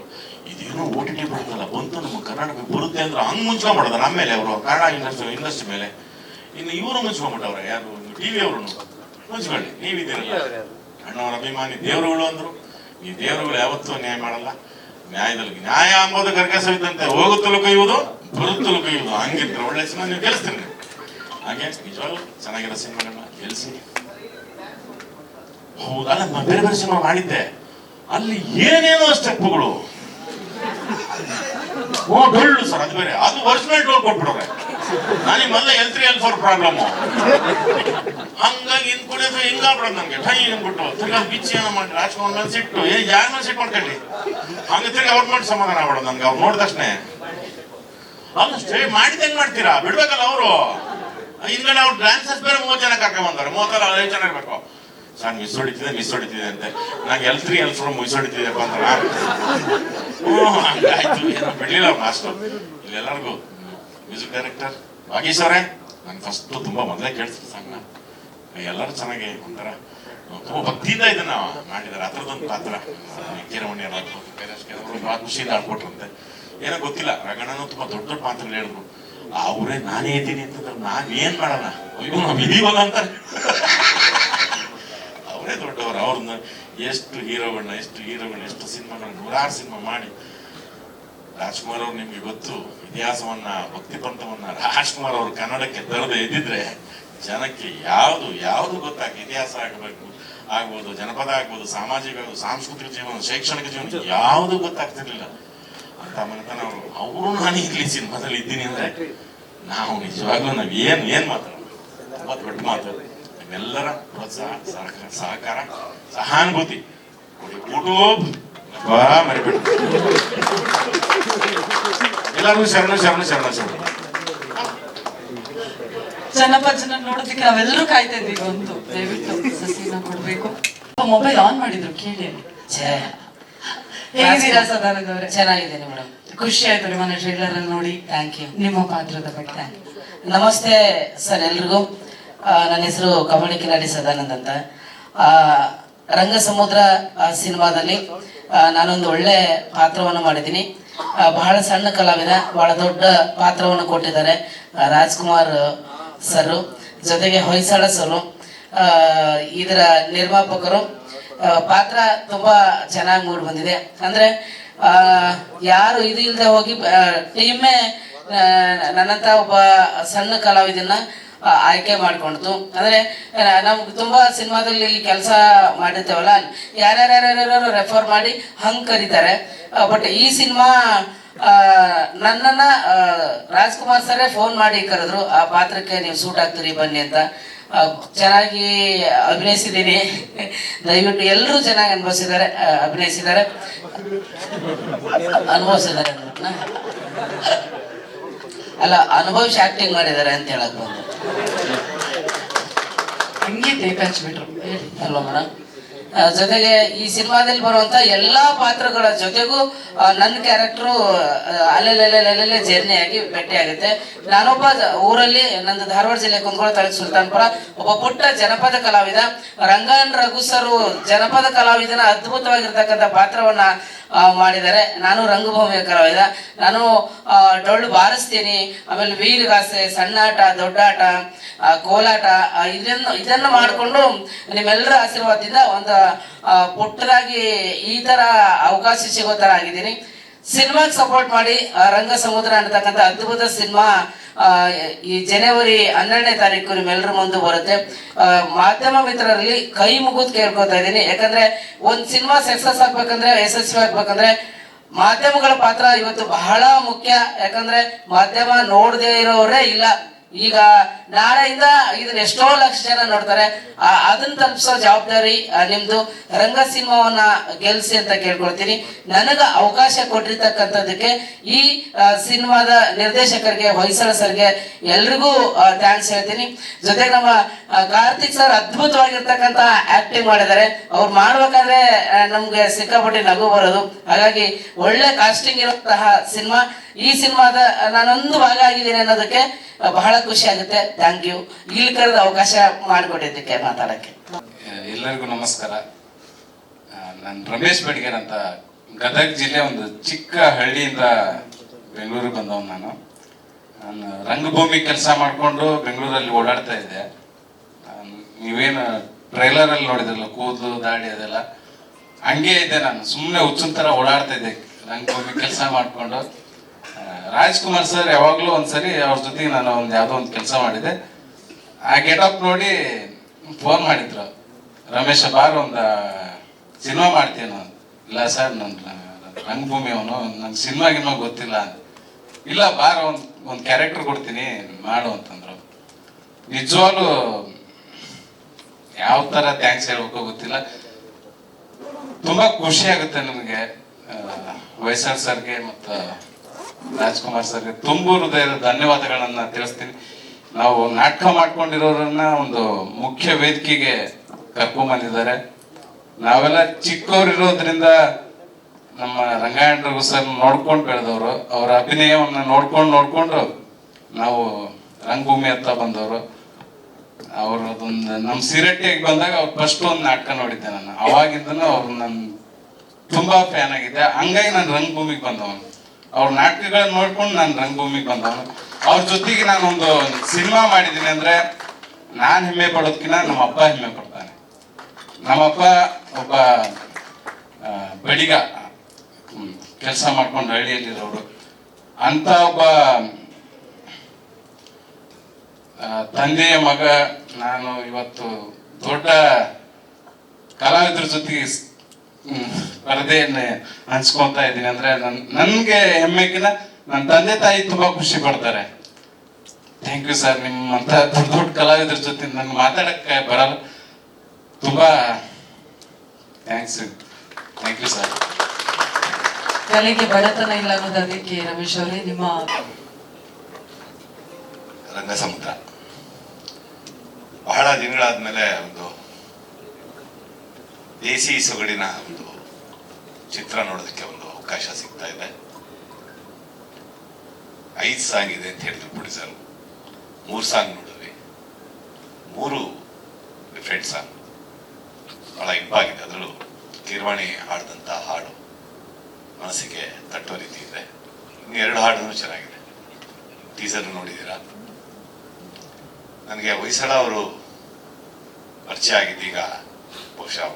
ಇದೇನೋ OTT ಬರುತ್ತಲ್ಲ, ಬಂತು ನಮ್ಮ ಕರ್ನಾಟಕ ಬರುತ್ತೆ ಅಂದ್ರೆ ಹಂಗ್ ಮುಂಚ್ಕೊಂಡ್ಬಿಡೋದು ನಮ್ಮ ಮೇಲೆ ಅವರು, ಕನ್ನಡ ಇಂಡಸ್ಟ್ರಿ ಮೇಲೆ. ಇನ್ನು ಇವರು ಮುಂಚ್ಕೊಂಡ್ಬಿಟ್ಟವ್ರೆ, ಯಾರು TV ಅವರು ಮುಂಚ್ಕೊಳ್ಳಿ, ನೀವಿದ್ದೀರಲ್ಲ ಅಣ್ಣವರ ಅಭಿಮಾನಿ ದೇವರುಗಳು ಅಂದ್ರು. ಈ ದೇವರುಗಳು ಯಾವತ್ತೂ ನ್ಯಾಯ ಮಾಡಲ್ಲ. ನ್ಯಾಯದಲ್ಲಿ ನ್ಯಾಯ ಅಂಬೋದು ಕರ್ಕಸವಿದ್ದಂತೆ, ಹೋಗುತ್ತಲೂ ಕೈಯುವುದು ಬರುತ್ತಲೂ ಕೈಯುವುದು. ಹಂಗಿದ್ರೆ ಒಳ್ಳೆ ಸಿನಿಮಾ ನೀವು ಗೆಲ್ಸ್ತೀರಿ. ಹಾಗೆ ನಿಜವಾಗ್ಲೂ ಚೆನ್ನಾಗಿರೋ ಸಿನಿಮಾಗಳನ್ನ ಗೆಲ್ಸಿ. ಹೌದಲ್ಲ, ಬೇರೆ ಬೇರೆ ಸಿನಿಮಾ ಮಾಡಿದ್ದೆ, ಅಲ್ಲಿ ಏನೇನೋ ಸ್ಟೆಪ್ಗಳು ಡೊಳ್ಳು ಸರ್, ಅದು ಬೇರೆ, ಅದು ಒರಿಜಿನಲ್ ಡೋಲ್ ಕೊಟ್ಬಿಡೋರೆ. ನನಗೆ ಮೊದಲ L3 L4 ಪ್ರಾಬ್ಲಮ್, ಹಂಗಾಗಿ ಇನ್ ಕುಡಿಯೋದು ಹಿಂಗಾಗ್ಬಿಡೋದು ನನ್ಗೆ. ಟೈ ಅಂದ್ಬಿಟ್ಟು ತಿರ್ಗಾ ಬಿಚ್ಚಿ ಏನೋ ಮಾಡಿ ರಾಜ್ಕುಮಾರ್ ಮೇಲೆ ಸಿಟ್ಟು, ಯಾರ ಮೇಲೆ ಸಿಟ್ಟು ಮಾಡ್ಕೊಳ್ಳಿ, ಹಂಗೆ ತಿರ್ಗಿ ಅವ್ರ ಮಾಡಿ ಸಮಾಧಾನ ಆಗ್ಬಿಡೋದು ನನ್ಗೆ. ಅವ್ರು ನೋಡಿದ ತಕ್ಷಣ ಅವ್ನು ಸ್ಟೇ ಮಾಡಿದ ಹೆಂಗ್ ಮಾಡ್ತೀರಾ, ಬಿಡ್ಬೇಕಲ್ಲ ಅವರು. ಹಿಂದ್ಗಡೆ ಅವ್ರು ಡ್ಯಾನ್ಸರ್ಸ್ ಬೇರೆ 30 ಜನ ಕರ್ಕೊಂಡ್ ಬಂದಾರೆ, 30 ಜನ ಇರ್ಬೇಕು. ಸರ್ ಮಿಸ್ ಹೊಡಿತಿದೆ ಅಂತೆ, ನಂಗೆ L3 L4 ಮಿಸ್ ಹೊಡಿತಿದೆಪ್ಪ ಅಂತ. ಹಂಗಾಯ್ತು, ಏನೋ ಬಿಡ್ಲಿಲ್ಲ ಮಾಸ್ಟರ್. ಇಲ್ಲೆಲ್ಲರಿಗೂ ಮ್ಯೂಸಿಕ್ ಡೈರೆಕ್ಟರ್ ಭಾಗೀಶ್ ಅವರೇ, ನಾನು ಫಸ್ಟ್ ತುಂಬಾ ಮೊದಲೇ ಕೇಳಿಸ್ತು ಸಾಂಗ್ನ. ಎಲ್ಲರೂ ಚೆನ್ನಾಗಿ ಒಂಥರ ತುಂಬಾ ಭಕ್ತಿಯಿಂದ ಇದನ್ನ ಮಾಡಿದ್ದಾರೆ. ಅದ್ರದ್ದೊಂದು ಪಾತ್ರ ಕೀರಮಣಿ ಅವರು ಬಹಳ ಖುಷಿಯಿಂದ ಆಡ್ಕೊಟ್ರಂತೆ. ಏನೋ ಗೊತ್ತಿಲ್ಲ, ರಗಣನು ತುಂಬಾ ದೊಡ್ಡ ದೊಡ್ಡ ಪಾತ್ರಗಳು ಹೇಳಿದ್ರು. ಅವರೇ ನಾನೇ ಇದ್ದೀನಿ ಅಂತಂದ್ರೆ ನಾನ್ ಏನ್ ಮಾಡೋಣ, ಅಯ್ಯೋ ನಾವ್ ಇದೀವಲ್ಲ ಅಂತಾರೆ. ಅವರೇ ದೊಡ್ಡವರು. ಅವ್ರನ್ನ ಎಷ್ಟು ಹೀರೋಗಳನ್ನ ಎಷ್ಟು ಸಿನಿಮಾಗಳನ್ನ 100 ಸಿನಿಮಾ ಮಾಡಿ. ರಾಜ್ಕುಮಾರ್ ಅವ್ರು ನಿಮ್ಗೆ ಗೊತ್ತು, ಇತಿಹಾಸವನ್ನ ಭಕ್ತಿ ಪಂಥವನ್ನ ರಾಜ್ಕುಮಾರ್ ಅವರು ಕನ್ನಡಕ್ಕೆ ತರದೆ ಇದ್ದಿದ್ರೆ ಜನಕ್ಕೆ ಯಾವುದು ಗೊತ್ತಾಗ, ಇತಿಹಾಸ ಆಗ್ಬೋದು, ಜನಪದ ಆಗ್ಬೋದು, ಸಾಮಾಜಿಕ ಆಗ್ಬೋದು, ಸಾಂಸ್ಕೃತಿಕ ಜೀವನ, ಶೈಕ್ಷಣಿಕ ಜೀವನ ಯಾವುದು ಗೊತ್ತಾಗ್ತಿರ್ಲಿಲ್ಲ ಅಂತ ಮನೆತನ ಅವರು ನಾನು ಇಲ್ಲಿ ಸಿನಿಮಾದಲ್ಲಿ ಇದ್ದೀನಿ ಅಂದ್ರೆ ನಾವು ನಿಜವಾಗ್ಲೂ ಏನ್ ಮಾತಾಡೋದು, ತುಂಬಾ ದೊಡ್ಡ ಮಾತು. ನಿಮ್ಮೆಲ್ಲರ ಪ್ರೋತ್ಸಾಹ, ಸಹಕಾರ, ಸಹಾನುಭೂತಿ ಯೂಟ್ಯೂಬ್ ಮರಿಬಿಟ್ಟು ಎಲ್ಲರಿಗೂ ಶರಣ. ಜನಪದ ಜನ ನೋಡೋದಕ್ಕೆ ನಾವೆಲ್ಲರೂ ಕಾಯ್ತಾ ಇದ್ವಿ. ಒಂದು ದಯವಿಟ್ಟು ಸಸಿನ ಕೊಡ್ಬೇಕು. ಮೊಬೈಲ್ ಆನ್ ಮಾಡಿದ್ರು, ಕೇಳಿ. ಹೇಗಿದ್ದೀರಾ ಸದಾನಂದ ಅವರೇ? ಚೆನ್ನಾಗಿದ್ದೀನಿ ಮೇಡಮ್, ಖುಷಿ ಆಯ್ತು ನಿಮ್ಮನ್ನ ಟ್ರೈಲರ್ ಅಲ್ಲಿ ನೋಡಿ. Thank you. ನಿಮ್ಮ ಪಾತ್ರದ ಬಗ್ಗೆ ನಮಸ್ತೆ ಸರ್ ಎಲ್ರಿಗೂ. ನನ್ನ ಹೆಸರು ಕಮಲಿ ಕಿಲಾಡಿ ಸದಾನಂದ್ ಅಂತ. ರಂಗ ಸಮುದ್ರ ಸಿನಿಮಾದಲ್ಲಿ ನಾನೊಂದು ಒಳ್ಳೆ ಪಾತ್ರವನ್ನು ಮಾಡಿದ್ದೀನಿ. ಬಹಳ ಸಣ್ಣ ಕಲಾವಿದ, ಬಹಳ ದೊಡ್ಡ ಪಾತ್ರವನ್ನು ಕೊಟ್ಟಿದ್ದಾರೆ ರಾಜ್ಕುಮಾರ್ ಸರ್, ಜೊತೆಗೆ ಹೊಯ್ಸಳ ಸರ್, ಇದರ ನಿರ್ಮಾಪಕರು. ಪಾತ್ರ ತುಂಬಾ ಚೆನ್ನಾಗಿ ಮೂಡಿ ಬಂದಿದೆ. ಅಂದ್ರೆ ಯಾರು ಇದು ಇಲ್ಲದೆ ಹೋಗಿ ಟೀಮೇ ನನ್ನಂತ ಒಬ್ಬ ಸಣ್ಣ ಕಲಾವಿದನ್ನ ಆಯ್ಕೆ ಮಾಡ್ಕೊಂಡ್ತು. ಅಂದ್ರೆ ನಮ್ಗೆ ತುಂಬಾ ಸಿನಿಮಾದಲ್ಲಿ ಕೆಲಸ ಮಾಡಿರ್ತೇವಲ್ಲ, ಯಾರ್ಯಾರು ರೆಫರ್ ಮಾಡಿ ಹಂಗ್ ಕರೀತಾರೆ. ಬಟ್ ಈ ಸಿನಿಮಾ ನನ್ನನ್ನ ರಾಜ್ಕುಮಾರ್ ಸರೇ ಫೋನ್ ಮಾಡಿ ಕರೆದ್ರು, ಆ ಪಾತ್ರಕ್ಕೆ ನೀವು ಸೂಟ್ ಆಗ್ತೀರಿ ಬನ್ನಿ ಅಂತ. ಚೆನ್ನಾಗಿ ಅಭಿನಯಿಸಿದ್ದೀನಿ. ದಯವಿಟ್ಟು ಎಲ್ಲರೂ ಚೆನ್ನಾಗಿ ಅಭಿನಯಿಸಿದ್ದಾರೆ. ಅಲ್ಲ, ಅನುಭವಿಸಿ ಆಕ್ಟಿಂಗ್ ಮಾಡಿದ್ದಾರೆ ಅಂತ ಹೇಳಕ್ ಬಂದು. ಟೇಪ್ ಹಚ್ಬಿಟ್ರು. ಹೇಳಿ. ಅಲ್ವಾ ಮೇಡಮ್? ಜೊತೆಗೆ ಈ ಸಿನಿಮಾದಲ್ಲಿ ಬರುವಂತ ಎಲ್ಲಾ ಪಾತ್ರಗಳ ಜೊತೆಗೂ ನನ್ನ ಕ್ಯಾರೆಕ್ಟರು ಅಲ್ಲೆಲ್ಲೆಲ್ಲೆಲ್ಲೆಲ್ಲೆ ಜರ್ನಿ ಆಗಿ ಭೇಟಿ ಆಗುತ್ತೆ. ನಾನೊಬ್ಬ ಊರಲ್ಲಿ, ನಂದು ಧಾರವಾಡ ಜಿಲ್ಲೆ ಕುಂದಗೋಳ ತಾಲೂಕು ಸುಲ್ತಾನ್ಪುರ, ಒಬ್ಬ ಪುಟ್ಟ ಜನಪದ ಕಲಾವಿದ. ರಂಗನ್ ರಘು ಸರು ಜನಪದ ಕಲಾವಿದನ ಅದ್ಭುತವಾಗಿರ್ತಕ್ಕಂಥ ಪಾತ್ರವನ್ನ ಮಾಡಿದ್ದಾರೆ. ನಾನು ರಂಗಭೂಮಿಯ ಕಲಾವಿದ. ನಾನು ಡೊಳ್ಳು ಬಾರಿಸ್ತೀನಿ, ಆಮೇಲೆ ವೀರಗಾಸೆ, ಸಣ್ಣಾಟ, ದೊಡ್ಡಾಟ, ಕೋಲಾಟ, ಇದನ್ನು ಮಾಡಿಕೊಂಡು ನಿಮ್ಮೆಲ್ಲರ ಆಶೀರ್ವಾದದಿಂದ ಒಂದು ಪುಟ್ಟದಾಗಿ ಈ ತರ ಅವಕಾಶ ಸಿಗೋ ತರ ಆಗಿದ್ದೀನಿ. ಸಿನಿಮಾಗೆ ಸಪೋರ್ಟ್ ಮಾಡಿ ರಂಗ ಸಮುದ್ರ ಅನ್ನತಕ್ಕಂಥ ಅದ್ಭುತ ಸಿನಿಮಾ ಈ ಜನವರಿ 12ನೇ ತಾರೀಕು ನಿಮ್ಮೆಲ್ಲರ ಮುಂದೆ ಬರುತ್ತೆ. ಮಾಧ್ಯಮ ಮಿತ್ರರಲ್ಲಿ ಕೈ ಮುಗಿದು ಕೇಳ್ಕೊತಾ ಇದ್ದೀನಿ. ಯಾಕಂದ್ರೆ ಒಂದ್ ಸಿನಿಮಾ ಸಕ್ಸಸ್ ಆಗ್ಬೇಕಂದ್ರೆ, ಯಶಸ್ವಿ ಆಗ್ಬೇಕಂದ್ರೆ ಮಾಧ್ಯಮಗಳ ಪಾತ್ರ ಇವತ್ತು ಬಹಳ ಮುಖ್ಯ. ಯಾಕಂದ್ರೆ ಮಾಧ್ಯಮ ನೋಡದೇ ಇರೋರೇ ಇಲ್ಲ. ಈಗ ನಾಳೆಯಿಂದ ಇದನ್ನ ಎಷ್ಟೋ ಲಕ್ಷ ಜನ ನೋಡ್ತಾರೆ. ಅದನ್ನ ತಲುಪಿಸೋ ಜವಾಬ್ದಾರಿ ನಿಮ್ದು. ರಂಗ ಸಿನಿಮಾವನ್ನ ಗೆಲ್ಸಿ ಅಂತ ಕೇಳ್ಕೊಳ್ತೀನಿ. ನನಗ ಅವಕಾಶ ಕೊಟ್ಟಿರ್ತಕ್ಕಂಥದ್ದಕ್ಕೆ ಈ ಸಿನಿಮಾದ ನಿರ್ದೇಶಕರಿಗೆ, ಹೊಯ್ಸಳ ಸರ್ಗೆ ಎಲ್ರಿಗೂ ಥ್ಯಾಂಕ್ಸ್ ಹೇಳ್ತೀನಿ. ಜೊತೆಗೆ ನಮ್ಮ ಕಾರ್ತಿಕ್ ಸರ್ ಅದ್ಭುತವಾಗಿರ್ತಕ್ಕಂಥ ಆಕ್ಟಿಂಗ್ ಮಾಡಿದ್ದಾರೆ. ಅವ್ರು ಮಾಡ್ಬೇಕಾದ್ರೆ ನಮ್ಗೆ ಸಿಕ್ಕಾಪಟ್ಟೆ ನಗು ಬರೋದು. ಹಾಗಾಗಿ ಒಳ್ಳೆ ಕಾಸ್ಟಿಂಗ್ ಇರುವಂತಹ ಸಿನಿಮಾ. ಈ ಸಿನಿಮಾದ ನಾನೊಂದು ಭಾಗ ಆಗಿದ್ದೀನಿ ಅನ್ನೋದಕ್ಕೆ ಬಹಳ ಖುಷಿ ಆಗುತ್ತೆ. ಥ್ಯಾಂಕ್ ಯು, ಇಲ್ಲಿ ಕರೆದ ಅವಕಾಶ ಮಾಡಿಕೊಟ್ಟಿದ್ದಕ್ಕೆ ಮಾತಾಡಕ್ಕೆ. ಎಲ್ಲರಿಗೂ ನಮಸ್ಕಾರ. ನಾನು ರಮೇಶ್ ಬೆಡ್ಗೇರ್ ಅಂತ, ಗದಗ ಜಿಲ್ಲೆ ಒಂದು ಚಿಕ್ಕ ಹಳ್ಳಿಯಿಂದ ಬೆಂಗಳೂರಿಗೆ ಬಂದವನು. ನಾನು ರಂಗಭೂಮಿ ಕೆಲಸ ಮಾಡಿಕೊಂಡು ಬೆಂಗಳೂರಲ್ಲಿ ಓಡಾಡ್ತಾ ಇದ್ದೆ. ನೀವೇನು ಟ್ರೈಲರಲ್ಲಿ ನೋಡಿದ್ರಲ್ಲ, ಕೂದಲು ದಾಡಿ ಅದೆಲ್ಲ ಹಂಗೆ ಇದ್ದೆ. ನಾನು ಸುಮ್ಮನೆ ಹುಚ್ಚಿನ ಥರ ಓಡಾಡ್ತಾ ಇದ್ದೆ ರಂಗಭೂಮಿ ಕೆಲಸ ಮಾಡಿಕೊಂಡು. ರಾಜ್ಕುಮಾರ್ ಸರ್ ಯಾವಾಗಲೂ ಒಂದ್ಸರಿ ಅವ್ರ ಜೊತೆಗೆ ನಾನು ಯಾವುದೋ ಒಂದು ಕೆಲಸ ಮಾಡಿದೆ. ಆ ಗೆಟಪ್ ನೋಡಿ ಫೋನ್ ಮಾಡಿದ್ರು, ರಮೇಶ ಬಾರ್ ಒಂದು ಸಿನಿಮಾ ಮಾಡ್ತೀನೋ. ಇಲ್ಲ ಸರ್, ನನ್ನ ರಂಗಭೂಮಿ ಅವನು, ನಂಗೆ ಸಿನಿಮಾಗಿನೋ ಗೊತ್ತಿಲ್ಲ. ಇಲ್ಲ ಬಾರ್ ಒಂದು ಕ್ಯಾರೆಕ್ಟರ್ ಕೊಡ್ತೀನಿ ಮಾಡು ಅಂತಂದ್ರು. ನಿಜವಾಗ್ಲೂ ಯಾವ ಥರ ಥ್ಯಾಂಕ್ಸ್ ಹೇಳ್ಬೇಕೋ ಗೊತ್ತಿಲ್ಲ. ತುಂಬಾ ಖುಷಿ ಆಗುತ್ತೆ ನನಗೆ. ಹೊಯ್ಸಳ ಸರ್ಗೆ ಮತ್ತು ರಾಜ್ಕುಮಾರ್ ಸರ್ಗೆ ತುಂಬ ಹೃದಯದ ಧನ್ಯವಾದಗಳನ್ನ ತಿಳಿಸ್ತೀನಿ. ನಾವು ನಾಟಕ ಮಾಡ್ಕೊಂಡಿರೋರನ್ನ ಒಂದು ಮುಖ್ಯ ವೇದಿಕೆಗೆ ಕರ್ಕೊಂಡ್ ಬಂದಿದ್ದಾರೆ. ನಾವೆಲ್ಲ ಚಿಕ್ಕವರಿರೋದ್ರಿಂದ ನಮ್ಮ ರಂಗಾಯಣ ಸರ್ ನೋಡ್ಕೊಂಡು ಬೆಳೆದವರು. ಅವರ ಅಭಿನಯವನ್ನ ನೋಡ್ಕೊಂಡು ನಾವು ರಂಗಭೂಮಿ ಹತ್ತ ಬಂದವರು. ಅವ್ರದೊಂದು ನಮ್ಮ ಸಿರಟ್ಟಿಗೆ ಬಂದಾಗ ಅವ್ರು ಫಸ್ಟ್ ಒಂದು ನಾಟಕ ನೋಡಿದ್ದೆ ನಾನು. ಅವಾಗಿಂದನೂ ಅವ್ರು ನನ್ ತುಂಬಾ ಫ್ಯಾನ್ ಆಗಿದ್ದೆ. ಹಂಗಾಗಿ ನಾನು ರಂಗಭೂಮಿಗೆ ಬಂದವನು. ಅವ್ರ ನಾಟಕಗಳನ್ನ ನೋಡ್ಕೊಂಡು ನಾನು ರಂಗಭೂಮಿಗೆ ಬಂದವನು. ಅವ್ರ ಜೊತೆಗೆ ನಾನು ಒಂದು ಸಿನಿಮಾ ಮಾಡಿದ್ದೀನಿ ಅಂದ್ರೆ ನಾನು ಹೆಮ್ಮೆ ಪಡೋದಕ್ಕಿಂತ ನಮ್ಮ ಅಪ್ಪ ಹೆಮ್ಮೆ ಪಡ್ತಾನೆ. ನಮ್ಮಪ್ಪ ಒಬ್ಬ ಬಡಿಗ, ಕೆಲಸ ಮಾಡ್ಕೊಂಡು ಹಳ್ಳಿಯಲ್ಲಿರೋರು. ಅಂತ ಒಬ್ಬ ತಂದೆಯ ಮಗ ನಾನು ಇವತ್ತು ದೊಡ್ಡ ಕಲಾವಿದ್ರ ಜೊತೆಗೆ ಸ್ಪರ್ಧೆಯನ್ನ ಹಂಚ್ಕೊಂತ ಇದ್ದೀನಿ ಅಂದ್ರೆ ನನ್ಗೆ ಹೆಮ್ಮೆಗಿನ ನನ್ನ ತಂದೆ ತಾಯಿ ತುಂಬಾ ಖುಷಿ ಪಡ್ತಾರೆ. Thank you sir. ನಿಮ್ಮಂತ ದೊಡ್ಡ ದೊಡ್ಡ ಕಲಾವಿದ್ರ ಜೊತೆ ನನ್ಗೆ ಮಾತಾಡಕ್ಕೆ ಬರಲ್ಲ. ತುಂಬಾ ಥ್ಯಾಂಕ್ಸ್. Thank you sir. ಕಲೆಗೆ ಬಡತನ ಇಲ್ಲ ಅನ್ನೋದು ಅದಕ್ಕೆ. ರಮೇಶ್ ಅವರೇ, ನಿಮ್ಮ ರಂಗಸಮುದ್ರ ಬಹಳ ದಿನಗಳಾದ್ಮೇಲೆ ಒಂದು ದೇಸಿ ಸೊಗಡಿನ ಒಂದು ಚಿತ್ರ ನೋಡೋದಕ್ಕೆ ಒಂದು ಅವಕಾಶ ಸಿಗ್ತಾ ಇದೆ. 5 ಸಾಂಗ್ ಇದೆ ಅಂತ ಹೇಳಿದ್ರು ಪ್ರೊಡ್ಯೂಸರ್. 3 ಸಾಂಗ್ ನೋಡಿದ್ವಿ. 3 ಡಿಫ್ರೆಂಟ್ ಸಾಂಗ್, ಬಹಳ ಇಂಪಾಗಿದೆ. ಅದರಲ್ಲೂ ಕೀರ್ವಾಣಿ ಹಾಡಿದಂಥ ಹಾಡು ಮನಸ್ಸಿಗೆ ತಟ್ಟೋ ರೀತಿ ಇದೆ. 2 ಹಾಡು ಚೆನ್ನಾಗಿದೆ. ಟೀಸರ್ ನೋಡಿದ್ದೀರಾ? ನನಗೆ ಹೊಯ್ಸಳ ಅವರು ಪರಿಚಯ ಆಗಿದ್ದೀಗ ಬಹುಶಃ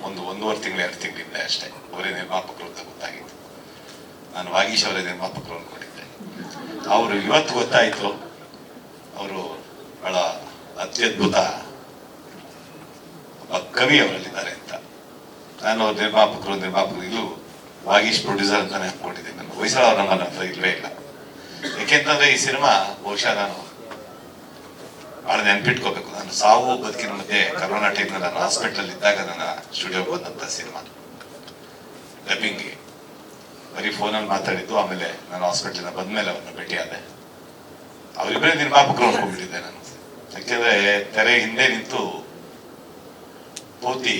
1-1.5 ತಿಂಗಳು 2 ತಿಂಗಳಿಂದ ಅಷ್ಟೇ. ಅವರೇ ನಿರ್ಮಾಪಕರು ಅಂತ ಗೊತ್ತಾಗಿತ್ತು. ನಾನು ವಾಗೀಶ್ ಅವರೇ ನಿರ್ಮಾಪಕರು ಅಂದ್ಕೊಂಡಿದ್ದೆ. ಅವರು ಇವತ್ತು ಗೊತ್ತಾಯಿತು ಅವರು ಬಹಳ ಅತ್ಯದ್ಭುತ ಒಬ್ಬ ಕವಿ ಅವರಲ್ಲಿದ್ದಾರೆ ಅಂತ. ನಾನು ಅವ್ರ ನಿರ್ಮಾಪಕರು ಇಲ್ಲೂ ವಾಗೀಶ್ ಪ್ರೊಡ್ಯೂಸರ್ ಅಂತಾನೆ ಅನ್ಕೊಂಡಿದ್ದೀನಿ. ನಾನು ಹೊಯ್ಸಳ ಅವ್ರ ನನ್ನ ಹತ್ರ ಇಲ್ವೇ ಇಲ್ಲ. ಯಾಕೆಂತಂದ್ರೆ ಈ ಸಿನಿಮಾ ಬಹುಶಃ ನಾನು ಬಹಳ ನೆನ್ಪಿಟ್ಕೋಬೇಕು. ನಾನು ಸಾವು ಬದುಕಿನ ಮಧ್ಯೆ ಕರೋನಾ ಟೈಮ್ನಲ್ಲಿ ನಾನು ಹಾಸ್ಪಿಟಲ್ ಇದ್ದಾಗ ನನ್ನ ಸ್ಟುಡಿಯೋಗೆ ಬಂದಂತ ಸಿನಿಮಾ. ಡಬ್ಬಿಂಗ್ಗೆ ಬರೀ ಫೋನಲ್ಲಿ ಮಾತಾಡಿದ್ದು. ಆಮೇಲೆ ನಾನು ಹಾಸ್ಪಿಟಲ್ ಬಂದ್ಮೇಲೆ ಅವ್ರನ್ನ ಭೇಟಿ ಆದೆ. ಅವರಿಬ್ಬರೇ ನಿರ್ಮಾಪಕರು ಅನ್ಕೊಂಡ್ಬಿಟ್ಟಿದ್ದೆ ನಾನು. ಯಾಕೆಂದ್ರೆ ತೆರೆ ಹಿಂದೆ ನಿಂತು ಪೂರ್ತಿ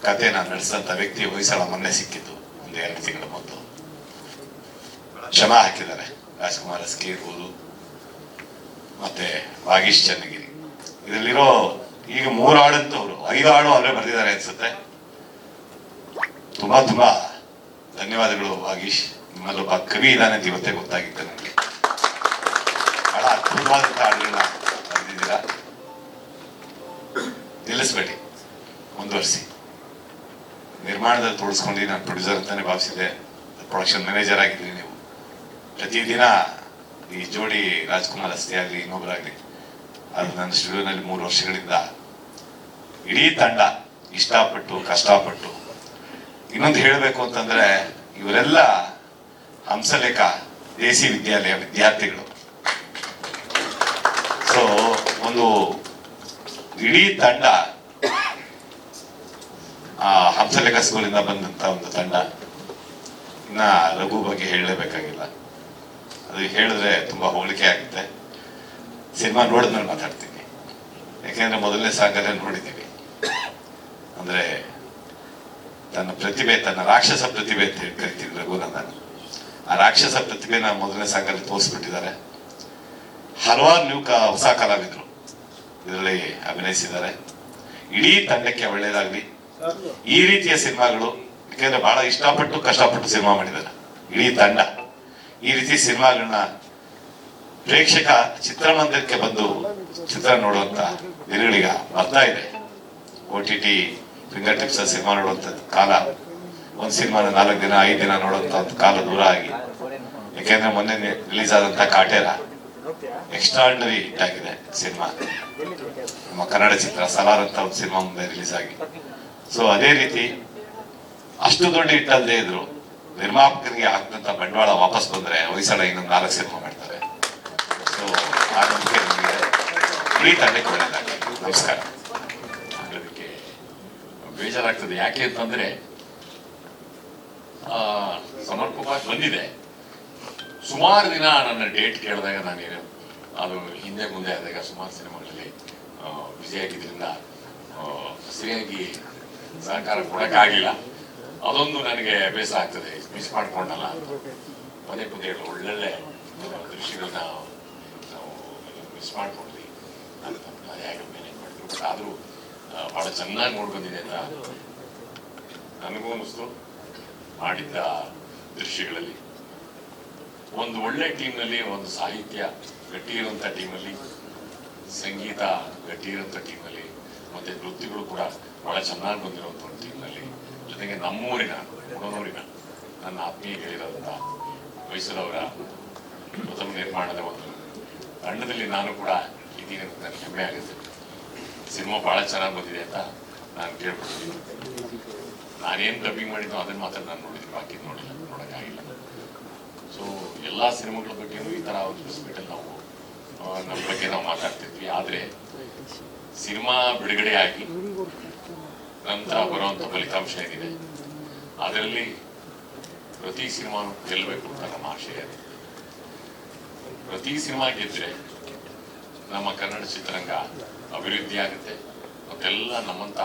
ಕಥೆನ ನಡೆಸಿದಂತ ವ್ಯಕ್ತಿ ಹೊಯ್ಸಳ ಮೊನ್ನೆ ಸಿಕ್ಕಿದ್ದು, ಒಂದು 2 ತಿಂಗಳ ಮೊದಲು. ಶ್ರಮ ಹಾಕಿದ್ದಾರೆ ರಾಜ್ಕುಮಾರ್ ಎಸ್ ಕೆ ಇರ್ಬೋದು, ಮತ್ತೆ ವಾಗೀಶ್ ಚನ್ನಗಿರಿ. ಇದರಲ್ಲಿರೋ ಈಗ 3 ಹಾಡಂತೂ ಅವರು 5 ಹಾಡು ಅವರೇ ಬರೆದಿದ್ದಾರೆ ಅನ್ಸುತ್ತೆ. ತುಂಬಾ ತುಂಬಾ ಧನ್ಯವಾದಗಳು ವಾಗೀಶ್. ನಿಮ್ಮಲ್ಲೊಬ್ಬ ಕವಿ ಇದ್ದಾನೆ ಅಂತ ಇವತ್ತೇ ಗೊತ್ತಾಗಿತ್ತು ನನಗೆ. ಬಹಳ ಅದ್ಭುತವಾದಂತಹ ಹಾಡುಗಳನ್ನ ಬರೆದಿದ್ದೀರಾ. ನಿಲ್ಲಿಸ್ಬೇಡಿ, ಮುಂದುವರಿಸಿ. ನಿರ್ಮಾಣದಲ್ಲಿ ತೊಡಸ್ಕೊಂಡು ನಾನು ಪ್ರೊಡ್ಯೂಸರ್ ಅಂತಾನೆ ಭಾವಿಸಿದೆ. ಪ್ರೊಡಕ್ಷನ್ ಮ್ಯಾನೇಜರ್ ಆಗಿದ್ರಿ ನೀವು. ಪ್ರತಿದಿನ ಈ ಜೋಡಿ ರಾಜ್ಕುಮಾರ್ ಅಷ್ಟೇ ಆಗಲಿ ಇನ್ನೊಬ್ಬರಾಗಲಿ, ಅದು ನನ್ನ ಸ್ಟುಡಿಯೋನಲ್ಲಿ 3 ವರ್ಷಗಳಿಂದ ಇಡೀ ತಂಡ ಇಷ್ಟಪಟ್ಟು ಕಷ್ಟಪಟ್ಟು. ಇನ್ನೊಂದು ಹೇಳಬೇಕು ಅಂತಂದ್ರೆ, ಇವರೆಲ್ಲ ಹಂಸಲೇಖ ದೇಸಿ ವಿದ್ಯಾಲಯ ವಿದ್ಯಾರ್ಥಿಗಳು. ಸೊ ಒಂದು ಇಡೀ ತಂಡ ಹಂಸಲೇಖ ಸ್ಕೂಲಿಂದ ಬಂದಂತ ಒಂದು ತಂಡ. ಇನ್ನ ರಘು ಬಗ್ಗೆ ಹೇಳಲೇಬೇಕಾಗಿಲ್ಲ, ಅದು ಹೇಳಿದ್ರೆ ತುಂಬಾ ಹೋಲಿಕೆ ಆಗುತ್ತೆ. ಸಿನಿಮಾ ನೋಡಿದ್ಮೇಲೆ ಮಾತಾಡ್ತೀನಿ, ಯಾಕೆಂದ್ರೆ ಮೊದಲನೇ ಸಾಗಲ್ಲೇ ನೋಡಿದ್ದೀವಿ. ಅಂದ್ರೆ ತನ್ನ ಪ್ರತಿಭೆ, ತನ್ನ ರಾಕ್ಷಸ ಪ್ರತಿಭೆ ಅಂತ ಹೇಳಿ ಕರಿತೀನಿ ರಘುನಂದನ್. ಆ ರಾಕ್ಷಸ ಪ್ರತಿಭೆನ ಮೊದಲನೇ ಸಾಗಲ್ಲಿ ತೋರಿಸ್ಬಿಟ್ಟಿದ್ದಾರೆ. ಹಲವಾರು ನೀವು ಹೊಸ ಕಲಾವಿದರು ಇದರಲ್ಲಿ ಅಭಿನಯಿಸಿದ್ದಾರೆ. ಇಡೀ ತಂಡಕ್ಕೆ ಒಳ್ಳೇದಾಗ್ಲಿ. ಈ ರೀತಿಯ ಸಿನಿಮಾಗಳು, ಯಾಕೆಂದ್ರೆ ಬಹಳ ಇಷ್ಟಪಟ್ಟು ಕಷ್ಟಪಟ್ಟು ಸಿನಿಮಾ ಮಾಡಿದ್ದಾರೆ ಇಡೀ ತಂಡ. ಈ ರೀತಿ ಸಿನಿಮಾಗಳನ್ನ ಪ್ರೇಕ್ಷಕ ಚಿತ್ರಮಂದಿರಕ್ಕೆ ಬಂದು ಚಿತ್ರ ನೋಡುವಂತ ದಿನಗಳೀಗ ಬರ್ತಾ ಇದೆ. OTT ಫಿಂಗರ್ ಟಿಪ್ಸ್ ಸಿನಿಮಾ ನೋಡುವಂತ ಕಾಲ, ಒಂದ್ ಸಿನಿಮಾನ 4 ದಿನ 5 ದಿನ ನೋಡುವಂತ ಒಂದು ಕಾಲ ದೂರ ಆಗಿ. ಯಾಕೆಂದ್ರೆ ಮೊನ್ನೆ ರಿಲೀಸ್ ಆದಂತ ಕಾಟೇರ ಎಕ್ಸ್ಟ್ರಾರ್ಡಿನರಿ ಹಿಟ್ ಆಗಿದೆ ಸಿನಿಮಾ. ನಮ್ಮ ಕನ್ನಡ ಚಿತ್ರ ಸಲಾರ್ ಅಂತ ಒಂದು ಸಿನಿಮಾ ಮುಂದೆ ರಿಲೀಸ್ ಆಗಿ. ಸೊ ಅದೇ ರೀತಿ ಅಷ್ಟು ದೊಡ್ಡ ಹಿಟ್ ಅಲ್ಲದೆ ಇದ್ರು ನಿರ್ಮಾಪಕರಿಗೆ ಹಾಕಿದಂತ ಬಂಡವಾಳ ವಾಪಸ್ ಬಂದ್ರೆ ಹೊಯ್ಸಳ ಇನ್ನೊಂದು 4 ಸಿನಿಮಾ ಮಾಡ್ತಾರೆ. ಸೊ ಆ ನಂಬಿಕೆ ನಮಗೆ ಇಡೀ ತಂಡಕ್ಕೆ ಒಳ್ಳೆಯದಾಗಲಿ. ನಮಸ್ಕಾರ. ಅದಕ್ಕೆ ಬೇಜಾರಾಗ್ತದೆ. ಯಾಕೆ ಅಂತಂದ್ರೆ ಸಮರ್ಪಕವಾಗಿ ಬಂದಿದೆ. ಸುಮಾರು ದಿನ ನನ್ನ ಡೇಟ್ ಕೇಳಿದಾಗ ನಾನೇನು ಅದು ಹಿಂದೆ ಮುಂದೆ ಆದಾಗ ಸುಮಾರು ಸಿನಿಮಾಗಳಲ್ಲಿ ಬ್ಯುಸಿ ಆಗಿದ್ರಿಂದ ಸರಿಯಾಗಿ ಸಹಕಾರ ಕೊಡಕ್ಕಾಗಿಲ್ಲ. ಅದೊಂದು ನನಗೆ ಬೇಸರ ಆಗ್ತದೆ. ಮಿಸ್ ಮಾಡ್ಕೊಂಡಲ್ಲ ಅಂತ ಪದೇ ಪದೇ ಒಳ್ಳೊಳ್ಳೆ ದೃಶ್ಯಗಳನ್ನ ನಾವು ಮಿಸ್ ಮಾಡ್ಕೊಂಡ್ವಿ. ಅದೇ ಆಗ ಮೇನೇಜ್ ಮಾಡಿದ್ರು. ಬಟ್ ಆದರೂ ಬಹಳ ಚೆನ್ನಾಗಿ ನೋಡ್ಬಂದಿದೆ ಅಂತ ನನಗೂ ಅನಿಸ್ತು. ಮಾಡಿದ್ದ ದೃಶ್ಯಗಳಲ್ಲಿ ಒಂದು ಒಳ್ಳೆ ಟೀಮ್ನಲ್ಲಿ, ಒಂದು ಸಾಹಿತ್ಯ ಗಟ್ಟಿ ಇರುವಂಥ ಟೀಮಲ್ಲಿ, ಸಂಗೀತ ಗಟ್ಟಿ ಇರುವಂಥ ಟೀಮಲ್ಲಿ, ಮತ್ತೆ ನೃತ್ಯಗಳು ಕೂಡ ಬಹಳ ಚೆನ್ನಾಗಿ ಬಂದಿರುವಂಥ ಒಂದು ಟೀಮ್ನಲ್ಲಿ, ಜೊತೆಗೆ ನಮ್ಮೂರಿನ ಹುಣನೂರಿನ ನನ್ನ ಆತ್ಮೀಯ ಗೆಳೆಯರಾದಂಥ ಹೊಯ್ಸಳವರ ಪ್ರಥಮ ನಿರ್ಮಾಣದ ಒಂದು ತಂಡದಲ್ಲಿ ನಾನು ಕೂಡ ಇದ್ದೀನಿ ಅಂತ ನನಗೆ ಹೆಮ್ಮೆ ಆಗುತ್ತೆ. ಸಿನಿಮಾ ಬಹಳ ಚೆನ್ನಾಗಿ ಬಂದಿದೆ ಅಂತ ನಾನು ಕೇಳ್ಬಿಡ್ತೀನಿ. ನಾನೇನು ಡಬ್ಬಿಂಗ್ ಮಾಡಿದ್ದು ಅದನ್ನು ಮಾತ್ರ ನಾನು ನೋಡಿದ್ದೀನಿ, ಬಾಕಿ ನೋಡೋಕ್ಕಾಗಿಲ್ಲ. ಸೊ ಎಲ್ಲ ಸಿನಿಮಾಗಳ ಬಗ್ಗೆನೂ ಈ ಥರ ಒಂದು ಹಾಸ್ಪಿಟಲ್ ನಾವು ನಮ್ಮ ಬಗ್ಗೆ ನಾವು ಮಾತಾಡ್ತಿದ್ವಿ. ಆದರೆ ಸಿನಿಮಾ ಬಿಡುಗಡೆಯಾಗಿ ನಂತರ ಬರುವಂಥ ಫಲಿತಾಂಶ ಏನಿದೆ ಅದರಲ್ಲಿ ಪ್ರತಿ ಸಿನಿಮಾ ಗೆಲ್ಲಬೇಕು ಅಂತ ನಮ್ಮ ಆಶಯ ಇದೆ. ಪ್ರತಿ ಸಿನಿಮಾ ಗೆದ್ದರೆ ನಮ್ಮ ಕನ್ನಡ ಚಿತ್ರರಂಗ ಅಭಿವೃದ್ಧಿ ಆಗುತ್ತೆ. ಮತ್ತೆಲ್ಲ ನಮ್ಮಂಥ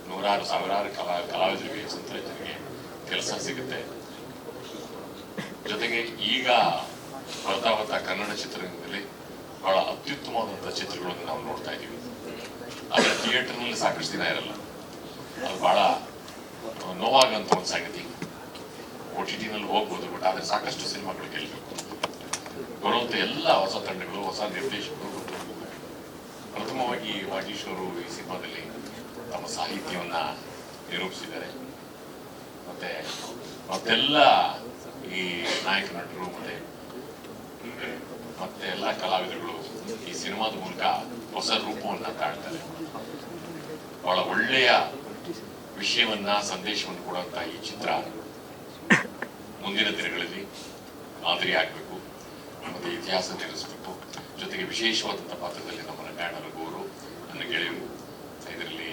ನೂರಾರು ಸಾವಿರಾರು ಕಲಾವಿದರಿಗೆ, ಸಂತ್ರಸ್ತರಿಗೆ ಕೆಲಸ ಸಿಗುತ್ತೆ. ಜೊತೆಗೆ ಈಗ ಬರ್ತಾ ಕನ್ನಡ ಚಿತ್ರರಂಗದಲ್ಲಿ ಬಹಳ ಅತ್ಯುತ್ತಮವಾದಂಥ ಚಿತ್ರಗಳನ್ನು ನಾವು ನೋಡ್ತಾ ಇದ್ದೀವಿ. ಆದರೆ ಥಿಯೇಟರ್ನಲ್ಲಿ ಸಾಕಷ್ಟು ದಿನ ಇರಲ್ಲ. ಅದು ಬಹಳ ನೋವಾಗಂತ ಒಂದು ಸಂಗತಿ. OTTನಲ್ಲಿ ಹೋಗ್ಬೋದು, ಬಟ್ ಆದರೆ ಸಾಕಷ್ಟು ಸಿನಿಮಾಗಳು ಗೆಲ್ಲಬೇಕು. ಬರುವಂಥ ಎಲ್ಲ ಹೊಸ ತಂಡಗಳು, ಹೊಸ ನಿರ್ದೇಶಕರು, ಪ್ರಥಮವಾಗಿ ವಾಗೀಶ್ ಅವರು ಈ ಸಿನಿಮಾದಲ್ಲಿ ತಮ್ಮ ಸಾಹಿತ್ಯವನ್ನ ನಿರೂಪಿಸಿದ್ದಾರೆ. ಮತ್ತೆಲ್ಲ ಈ ನಾಯಕ ನಟರು ಮತ್ತೆ ಎಲ್ಲ ಕಲಾವಿದರುಗಳು ಈ ಸಿನಿಮಾದ ಮೂಲಕ ಹೊಸ ರೂಪವನ್ನ ತಾಳ್ತಾರೆ. ಬಹಳ ಒಳ್ಳೆಯ ವಿಷಯವನ್ನ, ಸಂದೇಶವನ್ನು ಕೊಡುವಂತ ಈ ಚಿತ್ರ ಮುಂದಿನ ದಿನಗಳಲ್ಲಿ ಮಾದರಿ ಆಗಬೇಕು, ಮತ್ತೆ ಇತಿಹಾಸ ನಿರ್ಮಿಸಬೇಕು. ಜೊತೆಗೆ ವಿಶೇಷವಾದಂಥ ಪಾತ್ರದಲ್ಲಿ ನಮ್ಮ ರಂಗಾಯಣ ರಘು ಅವರು, ನನ್ನ ಗೆಳೆಯರು ಇದರಲ್ಲಿ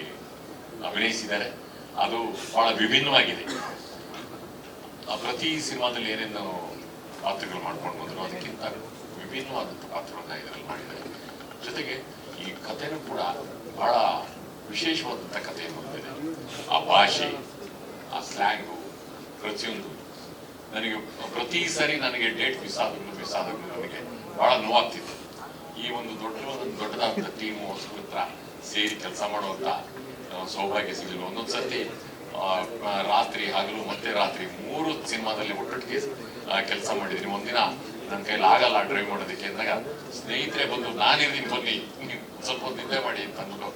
ಅಭಿನಯಿಸಿದ್ದಾರೆ. ಅದು ಬಹಳ ವಿಭಿನ್ನವಾಗಿದೆ. ಪ್ರತಿ ಸಿನಿಮಾದಲ್ಲಿ ಏನೇನು ಪಾತ್ರಗಳು ಮಾಡ್ಕೊಂಡು ಬಂದರು ಅದಕ್ಕಿಂತ ವಿಭಿನ್ನವಾದಂಥ ಪಾತ್ರವನ್ನ ಇದರಲ್ಲಿ ಮಾಡಿದ್ದಾರೆ. ಜೊತೆಗೆ ಈ ಕಥೆನೂ ಕೂಡ ಬಹಳ ವಿಶೇಷವಾದಂಥ ಕಥೆಯನ್ನು ಹೊಂದಿದೆ. ಆ ಭಾಷೆ, ಆ ಸ್ಲ್ಯಾಂಗು, ಪ್ರತಿಯೊಂದು ನನಗೆ ಪ್ರತಿ ಸರಿ ನನಗೆ ಡೇಟ್ ಮಿಸ್ ಆದಾಗಲೂ ನನಗೆ ಬಹಳ ನೋವಾಗ್ತಿತ್ತು. ಈ ಒಂದು ದೊಡ್ಡದಾದ ಟೀಮು ಹೊಸಬ್ರ ಹತ್ರ ಸೇರಿ ಕೆಲಸ ಮಾಡುವಂಥ ಸೌಭಾಗ್ಯ ಸಿಗಲಿಲ್ಲ. ಒಂದೊಂದು ಸರ್ತಿ ರಾತ್ರಿ ಹಗಲು ಮತ್ತೆ ರಾತ್ರಿ 3 ಸಿನಿಮಾದಲ್ಲಿ ಒಟ್ಟೊಟ್ಟಿಗೆ ಕೆಲಸ ಮಾಡಿದ್ದೀನಿ. ಒಂದಿನ ನನ್ನ ಕೈಲಿ ಆಗಲ್ಲ ಡ್ರೈವ್ ಮಾಡೋದಕ್ಕೆ ಅಂದಾಗ ಸ್ನೇಹಿತರೆ ಬಂದು ನಾನಿರ್ತೀನಿ ಬನ್ನಿ ನೀವು ಸ್ವಲ್ಪ ಹೊತ್ತು ನಿದ್ದೆ ಮಾಡಿ ಅಂತ ಅಂದ್ಬಿಟ್ಟು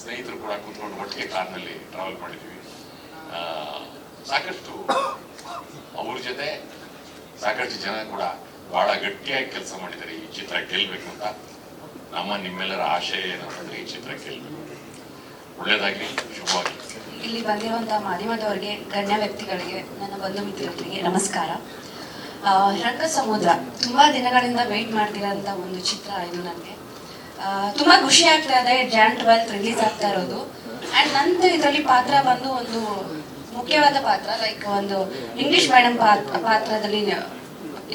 ಸ್ನೇಹಿತರು ಕೂಡ ಕೂತ್ಕೊಂಡು ಒಟ್ಟಿಗೆ ಕಾರ್ನಲ್ಲಿ ಟ್ರಾವೆಲ್ ಮಾಡಿದ್ದೀವಿ. ಸಾಕಷ್ಟು ಅವ್ರ ಜೊತೆ ಸಾಕಷ್ಟು ಜನ ಕೂಡ ಬಹಳ ಗಟ್ಟಿಯಾಗಿ ಕೆಲಸ ಮಾಡಿದ್ದಾರೆ ಈ ಚಿತ್ರ ಗೆಲ್ಬೇಕು ಅಂತ. ನಿಮ್ಮೆಲ್ಲರ ಆಶಯ ಏನಂತಂದ್ರೆ ಈ ಚಿತ್ರ ಗೆಲ್ಬೇಕು. ಒಳ್ಳೇದಾಗ್ಲಿ, ಶುಭವಾಗಿ. ಇಲ್ಲಿ ಬಂದಿರುವಂತಹ ಮಾಧ್ಯಮದವರಿಗೆ, ಗಣ್ಯ ವ್ಯಕ್ತಿಗಳಿಗೆ, ನನ್ನ ಬಂಧು ಮಿತ್ರರಿಗೆ ನಮಸ್ಕಾರ. ರಂಗ ಸಮುದ್ರ ತುಂಬಾ ದಿನಗಳಿಂದ ವೆಯ್ಟ್ ಮಾಡ್ತಿರೋಂಥ ಒಂದು ಚಿತ್ರ ಇದು. ನನಗೆ ತುಂಬಾ ಖುಷಿ ಆಗ್ತಾ ಇದೆ. Jan 12 ರಿಲೀಸ್ ಆಗ್ತಾ ಇರೋದು. ಅಂಡ್ ನಂದು ಇದರಲ್ಲಿ ಪಾತ್ರ ಬಂದು ಒಂದು ಮುಖ್ಯವಾದ ಪಾತ್ರ, ಲೈಕ್ ಒಂದು ಇಂಗ್ಲಿಷ್ ಮೀಡಿಯಂ ಪಾತ್ರದಲ್ಲಿ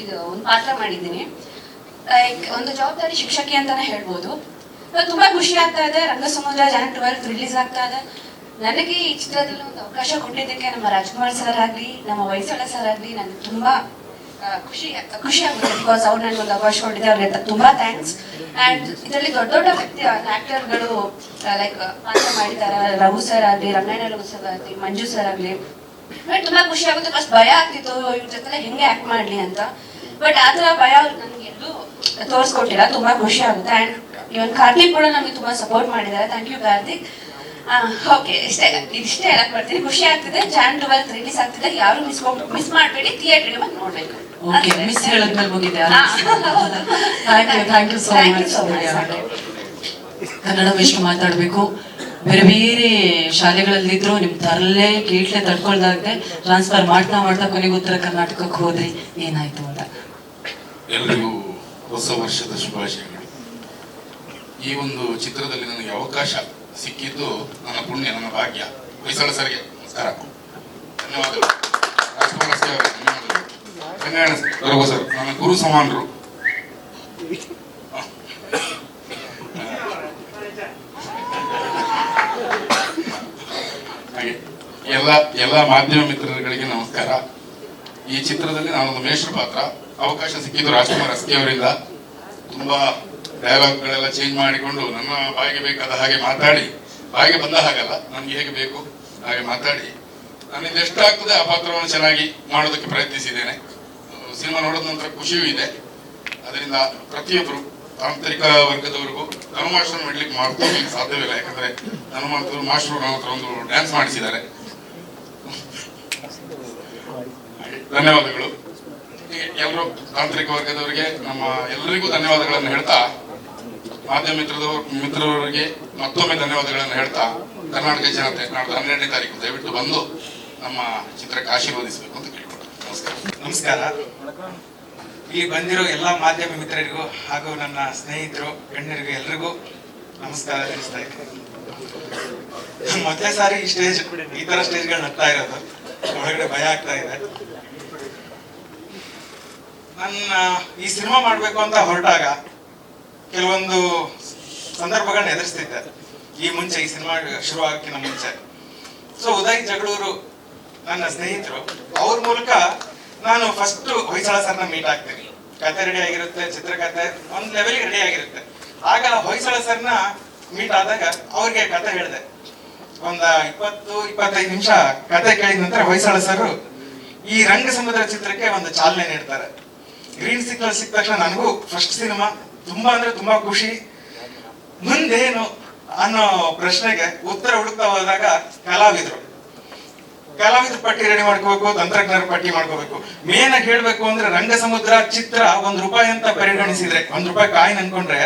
ಇದು ಒಂದು ಪಾತ್ರ ಮಾಡಿದ್ದೀನಿ. ಲೈಕ್ ಒಂದು ಜವಾಬ್ದಾರಿ ಶಿಕ್ಷಕಿ ಅಂತಾನೆ ಹೇಳ್ಬೋದು. ತುಂಬಾ ಖುಷಿ ಆಗ್ತಾ ಇದೆ. ರಂಗ ಸಮುದ್ರ Jan 12 ರಿಲೀಸ್ ಆಗ್ತಾ ಇದೆ. ನನಗೆ ಈ ಚಿತ್ರದಲ್ಲಿ ಒಂದು ಅವಕಾಶ ಕೊಟ್ಟಿದ್ದಕ್ಕೆ ನಮ್ಮ ರಾಜ್ಕುಮಾರ್ ಸರ್ ಆಗಲಿ, ನಮ್ಮ ಹೊಯ್ಸಳ ಸರ್ ಆಗಲಿ ನನಗೆ ತುಂಬಾ ಖುಷಿ ಆಗುತ್ತೆ. ಬಿಕಾಸ್ ಅವ್ರು ನನಗೆ ಒಂದು ಅವಕಾಶ ಕೊಟ್ಟಿದ್ದೆ, ಅವ್ರಿಗೆ ತುಂಬಾ ಥ್ಯಾಂಕ್ಸ್. ಅಂಡ್ ಇದರಲ್ಲಿ ದೊಡ್ಡ ದೊಡ್ಡ ವ್ಯಕ್ತಿ ಆಕ್ಟರ್ಗಳು ಲೈಕ್ ಪಾತ್ರ ಮಾಡಿದ್ದಾರೆ. ರಘು ಸರ್ ಆಗಲಿ, ರಂಗಾಯಣ ರಘು ಸರ್ ಆಗಲಿ, ಮಂಜು ಸರ್ ಆಗಲಿ. ಬಟ್ ತುಂಬಾ ಖುಷಿ ಆಗುತ್ತೆ. ಫಸ್ಟ್ ಭಯ ಆಗ್ತಿತ್ತು ಇವ್ರ ಜೊತೆ ಹೆಂಗೆ ಆಕ್ಟ್ ಮಾಡ್ಲಿ ಅಂತ. ಬಟ್ ಆ ಥರ ಭಯ ಅವ್ರು ನನಗೆ ಎಲ್ಲೂ ತೋರಿಸ್ಕೊಟ್ಟಿಲ್ಲ. ತುಂಬಾ ಖುಷಿ ಆಗುತ್ತೆ. ಅಂಡ್ ಇವನ್ ಕಾರ್ತಿಕ್ ಕೂಡ ನಮಗೆ ತುಂಬಾ ಸಪೋರ್ಟ್ ಮಾಡಿದ್ದಾರೆ. Thank you Karthik. ಓಕೆ, ಇಷ್ಟೇ ಹೇಳಕ್ ಬರ್ತೀನಿ. ಖುಷಿ ಆಗ್ತಿದೆ. Jan 12 ರಿಲೀಸ್ ಆಗ್ತಿದೆ. ಯಾರು ಮಿಸ್ ಮಾಡಬೇಡಿ, ಥಿಯೇಟರ್ಗೆ ಬಂದು ನೋಡ್ಬೇಕು. ಓಕೆ, ಮಿಸ್ ಹೇಳಿದ್ಮೇಲೆ ಮುಗಿದೆ. Thank you so much. Kannada ಎಷ್ಟು ಮಾತಾಡಬೇಕು. ಬೇರೆ ಬೇರೆ ಶಾಲೆಗಳಲ್ಲಿದ್ರು ನಿಮ್ ತರಲೆ ಗೀಟ್ಲೆ ತಡ್ಕೊಳ್ದಾಗದೆ ಟ್ರಾನ್ಸ್ಫರ್ ಮಾಡ್ತಾ ಕೊನೆಗೆ ಉತ್ತರ ಕರ್ನಾಟಕಕ್ಕೆ ಹೋದ್ರಿ. ಏನಾಯ್ತು ಅಂತ? ಎಲ್ರಿಗೂ ಹೊಸ ವರ್ಷದ ಶುಭಾಶಯಗಳು. ಈ ಒಂದು ಚಿತ್ರದಲ್ಲಿ ನನಗೆ ಅವಕಾಶ ಸಿಕ್ಕಿದ್ದು ನನ್ನ ಪುಣ್ಯ, ನನ್ನ ಭಾಗ್ಯ. ಹೊಯ್ಸಳ ಸರ್ಗೆ ನಮಸ್ಕಾರ, ಧನ್ಯವಾದಗಳು. ರಾಜ್ಕುಮಾರ್ ಅಷ್ಟೇ ಅವರೇ ಧನ್ಯವಾದಗಳು. ರಂಗಾಯಣ ರಘು ಸರ್ ನನ್ನ ಗುರು ಸಮಾನರು. ಹಾಗೆ ಎಲ್ಲ ಮಾಧ್ಯಮ ಮಿತ್ರರುಗಳಿಗೆ ನಮಸ್ಕಾರ. ಈ ಚಿತ್ರದಲ್ಲಿ ನಾನೊಂದು ಮೇಷ್ಟ್ರ ಪಾತ್ರ. ಅವಕಾಶ ಸಿಕ್ಕಿದ್ದು ರಾಜ್ಕುಮಾರ್ ಅಸ್ಕಿ ಅವರಿಂದ. ತುಂಬಾ ಡೈಲಾಗ್ಗಳೆಲ್ಲ ಚೇಂಜ್ ಮಾಡಿಕೊಂಡು ನನ್ನ ಬಾಯಿಗೆ ಬೇಕಾದ ಹಾಗೆ ಮಾತಾಡಿ, ಬಾಯಿಗೆ ಬಂದ ಹಾಗಲ್ಲ, ನಮ್ಗೆ ಹೇಗೆ ಬೇಕು ಹಾಗೆ ಮಾತಾಡಿ ನನ್ನಿಂದ ಎಷ್ಟಾಗ್ತದೆ ಆ ಪಾತ್ರವನ್ನು ಚೆನ್ನಾಗಿ ಮಾಡೋದಕ್ಕೆ ಪ್ರಯತ್ನಿಸಿದ್ದೇನೆ. ಸಿನಿಮಾ ನೋಡಿದ ನಂತರ ಖುಷಿಯೂ ಇದೆ. ಅದರಿಂದ ಪ್ರತಿಯೊಬ್ಬರು ತಾಂತ್ರಿಕ ವರ್ಗದವರೆಗೂ ಧನುಮಾಸ್ಟರ್ ಮಾಡ್ಲಿಕ್ಕೆ ಮಾಡ್ಕೋಲಿಕ್ಕೆ ಸಾಧ್ಯವಿಲ್ಲ. ಯಾಕಂದ್ರೆ ಧನುಮಾಸ್ಟರ್ ಮಾಸ್ಟರ್ ನನ್ನ ಹತ್ರ ಒಂದು ಡ್ಯಾನ್ಸ್ ಮಾಡಿಸಿದ್ದಾರೆ. ಧನ್ಯವಾದಗಳು. ಎಲ್ಲರೂ ತಾಂತ್ರಿಕ ವರ್ಗದವರಿಗೆ ನಮ್ಮ ಎಲ್ಲರಿಗೂ ಧನ್ಯವಾದಗಳನ್ನು ಹೇಳ್ತಾ, ಮಾಧ್ಯಮ ಮಿತ್ರರವರಿಗೆ ಮತ್ತೊಮ್ಮೆ ಧನ್ಯವಾದಗಳನ್ನು ಹೇಳ್ತಾ, ಕರ್ನಾಟಕ ಜನತೆ ನಾಡ್ದು 12ನೇ ತಾರೀಕು ದಯವಿಟ್ಟು ಬಂದು ನಮ್ಮ ಚಿತ್ರಕ್ಕೆ ಆಶೀರ್ವದಿಸಬೇಕು ಅಂತ ಕೇಳ್ಕೊಳ್ತೀನಿ. ನಮಸ್ಕಾರ. ನಮಸ್ಕಾರ. ಇಲ್ಲಿ ಬಂದಿರೋ ಎಲ್ಲ ಮಾಧ್ಯಮ ಮಿತ್ರರಿಗೂ ಹಾಗೂ ನನ್ನ ಸ್ನೇಹಿತರು, ಗಣ್ಯರಿಗೂ ಎಲ್ರಿಗೂ ನಮಸ್ಕಾರ ತಿಳಿಸ್ತಾ ಇದ್ದೀನಿ. ಮೊದಲೇ ಸಾರಿ ಈ ತರ ಸ್ಟೇಜ್ಗಳನ್ನ ಹತ್ತಾ ಇರೋದು, ಒಳಗಡೆ ಭಯ ಆಗ್ತಾ ಇದೆ. ನನ್ನ ಈ ಸಿನಿಮಾ ಮಾಡ್ಬೇಕು ಅಂತ ಹೊರಟಾಗ ಕೆಲವೊಂದು ಸಂದರ್ಭಗಳನ್ನ ಎದುರಿಸ್ತಿದ್ದೆ. ಈ ಮುಂಚೆ ಈ ಸಿನಿಮಾ ಶುರು ಆಗಕ್ಕಿಂತ ಮುಂಚೆ. ಸೊ ಉದಯ್ ಜಗಳೂರು ನನ್ನ ಸ್ನೇಹಿತರು, ಅವ್ರ ಮೂಲಕ ನಾನು ಫಸ್ಟ್ ಹೊಯ್ಸಳ ಸರ್ನ ಮೀಟ್ ಆಗ್ತೀನಿ. ಕತೆ ರೆಡಿ ಆಗಿರುತ್ತೆ, ಚಿತ್ರಕಥೆ ಒಂದ್ ಲೆವೆಲ್ಗೆ ರೆಡಿ ಆಗಿರುತ್ತೆ. ಆಗ ಹೊಯ್ಸಳ ಸರ್ನ ಮೀಟ್ ಆದಾಗ ಅವ್ರಿಗೆ ಕತೆ ಹೇಳಿದೆ. ಒಂದ 20-25 ನಿಮಿಷ ಕತೆ ಕೇಳಿದ ನಂತರ ಹೊಯ್ಸಳ ಸರ್ ಈ ರಂಗ ಸಮುದ್ರ ಚಿತ್ರಕ್ಕೆ ಒಂದು ಚಾಲನೆ ನೀಡ್ತಾರೆ. ಗ್ರೀನ್ ಸಿಗ್ನಲ್ ಸಿಕ್ಕ ತಕ್ಷಣ ನನಗೂ ಫಸ್ಟ್ ಸಿನಿಮಾ ತುಂಬಾ ಅಂದ್ರೆ ತುಂಬಾ ಖುಷಿ. ಮುಂದೇನು ಅನ್ನೋ ಪ್ರಶ್ನೆಗೆ ಉತ್ತರ ಹುಡುಕ್ತಾ ಹೋದಾಗ ಕಲಾವಿದ್ರು ಪಟ್ಟಿ ರೆಡಿ ಮಾಡ್ಕೋಬೇಕು, ತಂತ್ರಜ್ಞರ ಪಟ್ಟಿ ಮಾಡ್ಕೋಬೇಕು. ಮೇನ್ ಆಗಿ ಹೇಳ್ಬೇಕು ಅಂದ್ರೆ ರಂಗ ಸಮುದ್ರ ಚಿತ್ರ ₹1 ಅಂತ ಪರಿಗಣಿಸಿದ್ರೆ, ₹1 ಕಾಯಿನ್ ಅನ್ಕೊಂಡ್ರೆ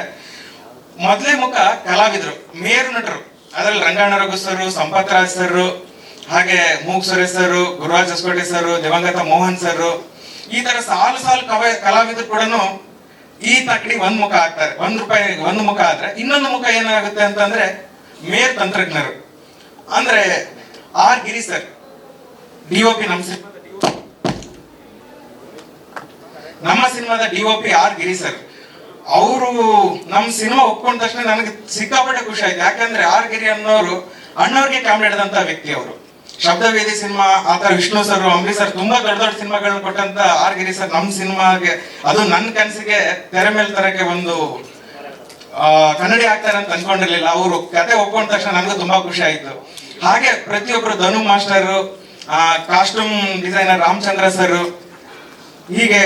ಮೊದಲೇ ಮುಖ ಕಲಾವಿದ್ರು, ಮೇರು ನಟರು. ಅದ್ರಲ್ಲಿ ರಂಗಾಯಣ ರಘು ಸರ್, ಸಂಪತ್ ರಾಜ್ ಸರ್, ಹಾಗೆ ಮೂಗ್ ಸುರೇಶ್ ಸರ್, ಗುರುರಾಜ್ ಹೊಸಕೋಟೆ ಸರ್, ದಿವಂಗತ ಮೋಹನ್ ಸರ್, ಈ ತರ ಸಾಲು ಕಲಾವಿದ್ರು ಕೂಡ ಈ ತಕ್ಕಡಿ ಒಂದ್ ಮುಖ ಆಗ್ತಾರೆ. ₹1 ಒಂದು ಮುಖ ಆದ್ರೆ ಇನ್ನೊಂದು ಮುಖ ಏನಾಗುತ್ತೆ ಅಂತಂದ್ರೆ ಮೇರ್ ತಂತ್ರಜ್ಞರು ಅಂದ್ರೆ ಆರ್ ಗಿರಿ ಸರ್, DOP ನಮ್ಮ ಸಿನಿಮಾದ DOP ಆರ್ ಗಿರಿ ಸರ್. ಅವರು ನಮ್ಮ ಸಿನಿಮಾ ಒಪ್ಕೊಂಡ ತಕ್ಷಣ ನನಗೆ ಸಿಕ್ಕಾಪಟ್ಟೆ ಖುಷಿ ಆಯ್ತು. ಯಾಕಂದ್ರೆ ಆರ್ ಗಿರಿ ಅನ್ನೋರು ಅಣ್ಣವ್ರಿಗೆ ಕ್ಯಾಮ್ರಾ ಹಿಡಿದಂತ ವ್ಯಕ್ತಿ ಅವರು. ಶಬ್ದವೇದಿ ಸಿನಿಮಾ ಆತರ ವಿಷ್ಣು ಸರ್, ಅಂಬರೀಶ್ ಸರ್ ತುಂಬಾ ದೊಡ್ಡ ದೊಡ್ಡ ಸಿನಿಮಾಗಳನ್ನ ಕೊಟ್ಟಂತ ಆರ್ ಗಿರಿ ಸರ್ ನಮ್ಮ ಸಿನಿಮಾಗೆ, ಅದು ನನ್ನ ಕನಸಿಗೆ ತೆರೆ ಮೇಲೆ ತರಕ್ಕೆ ಒಂದು ಕನ್ನಡಿ ಆಗ್ತಾರೆ ಅಂತ ಅನ್ಕೊಂಡಿರ್ಲಿಲ್ಲ. ಅವರು ಕತೆ ಒಪ್ಕೊಂಡ ತಕ್ಷಣ ನನಗೂ ತುಂಬಾ ಖುಷಿ ಆಯ್ತು. ಹಾಗೆ ಪ್ರತಿಯೊಬ್ರು Dhanu master, costume designer Ramachandra sir, ಹೀಗೆ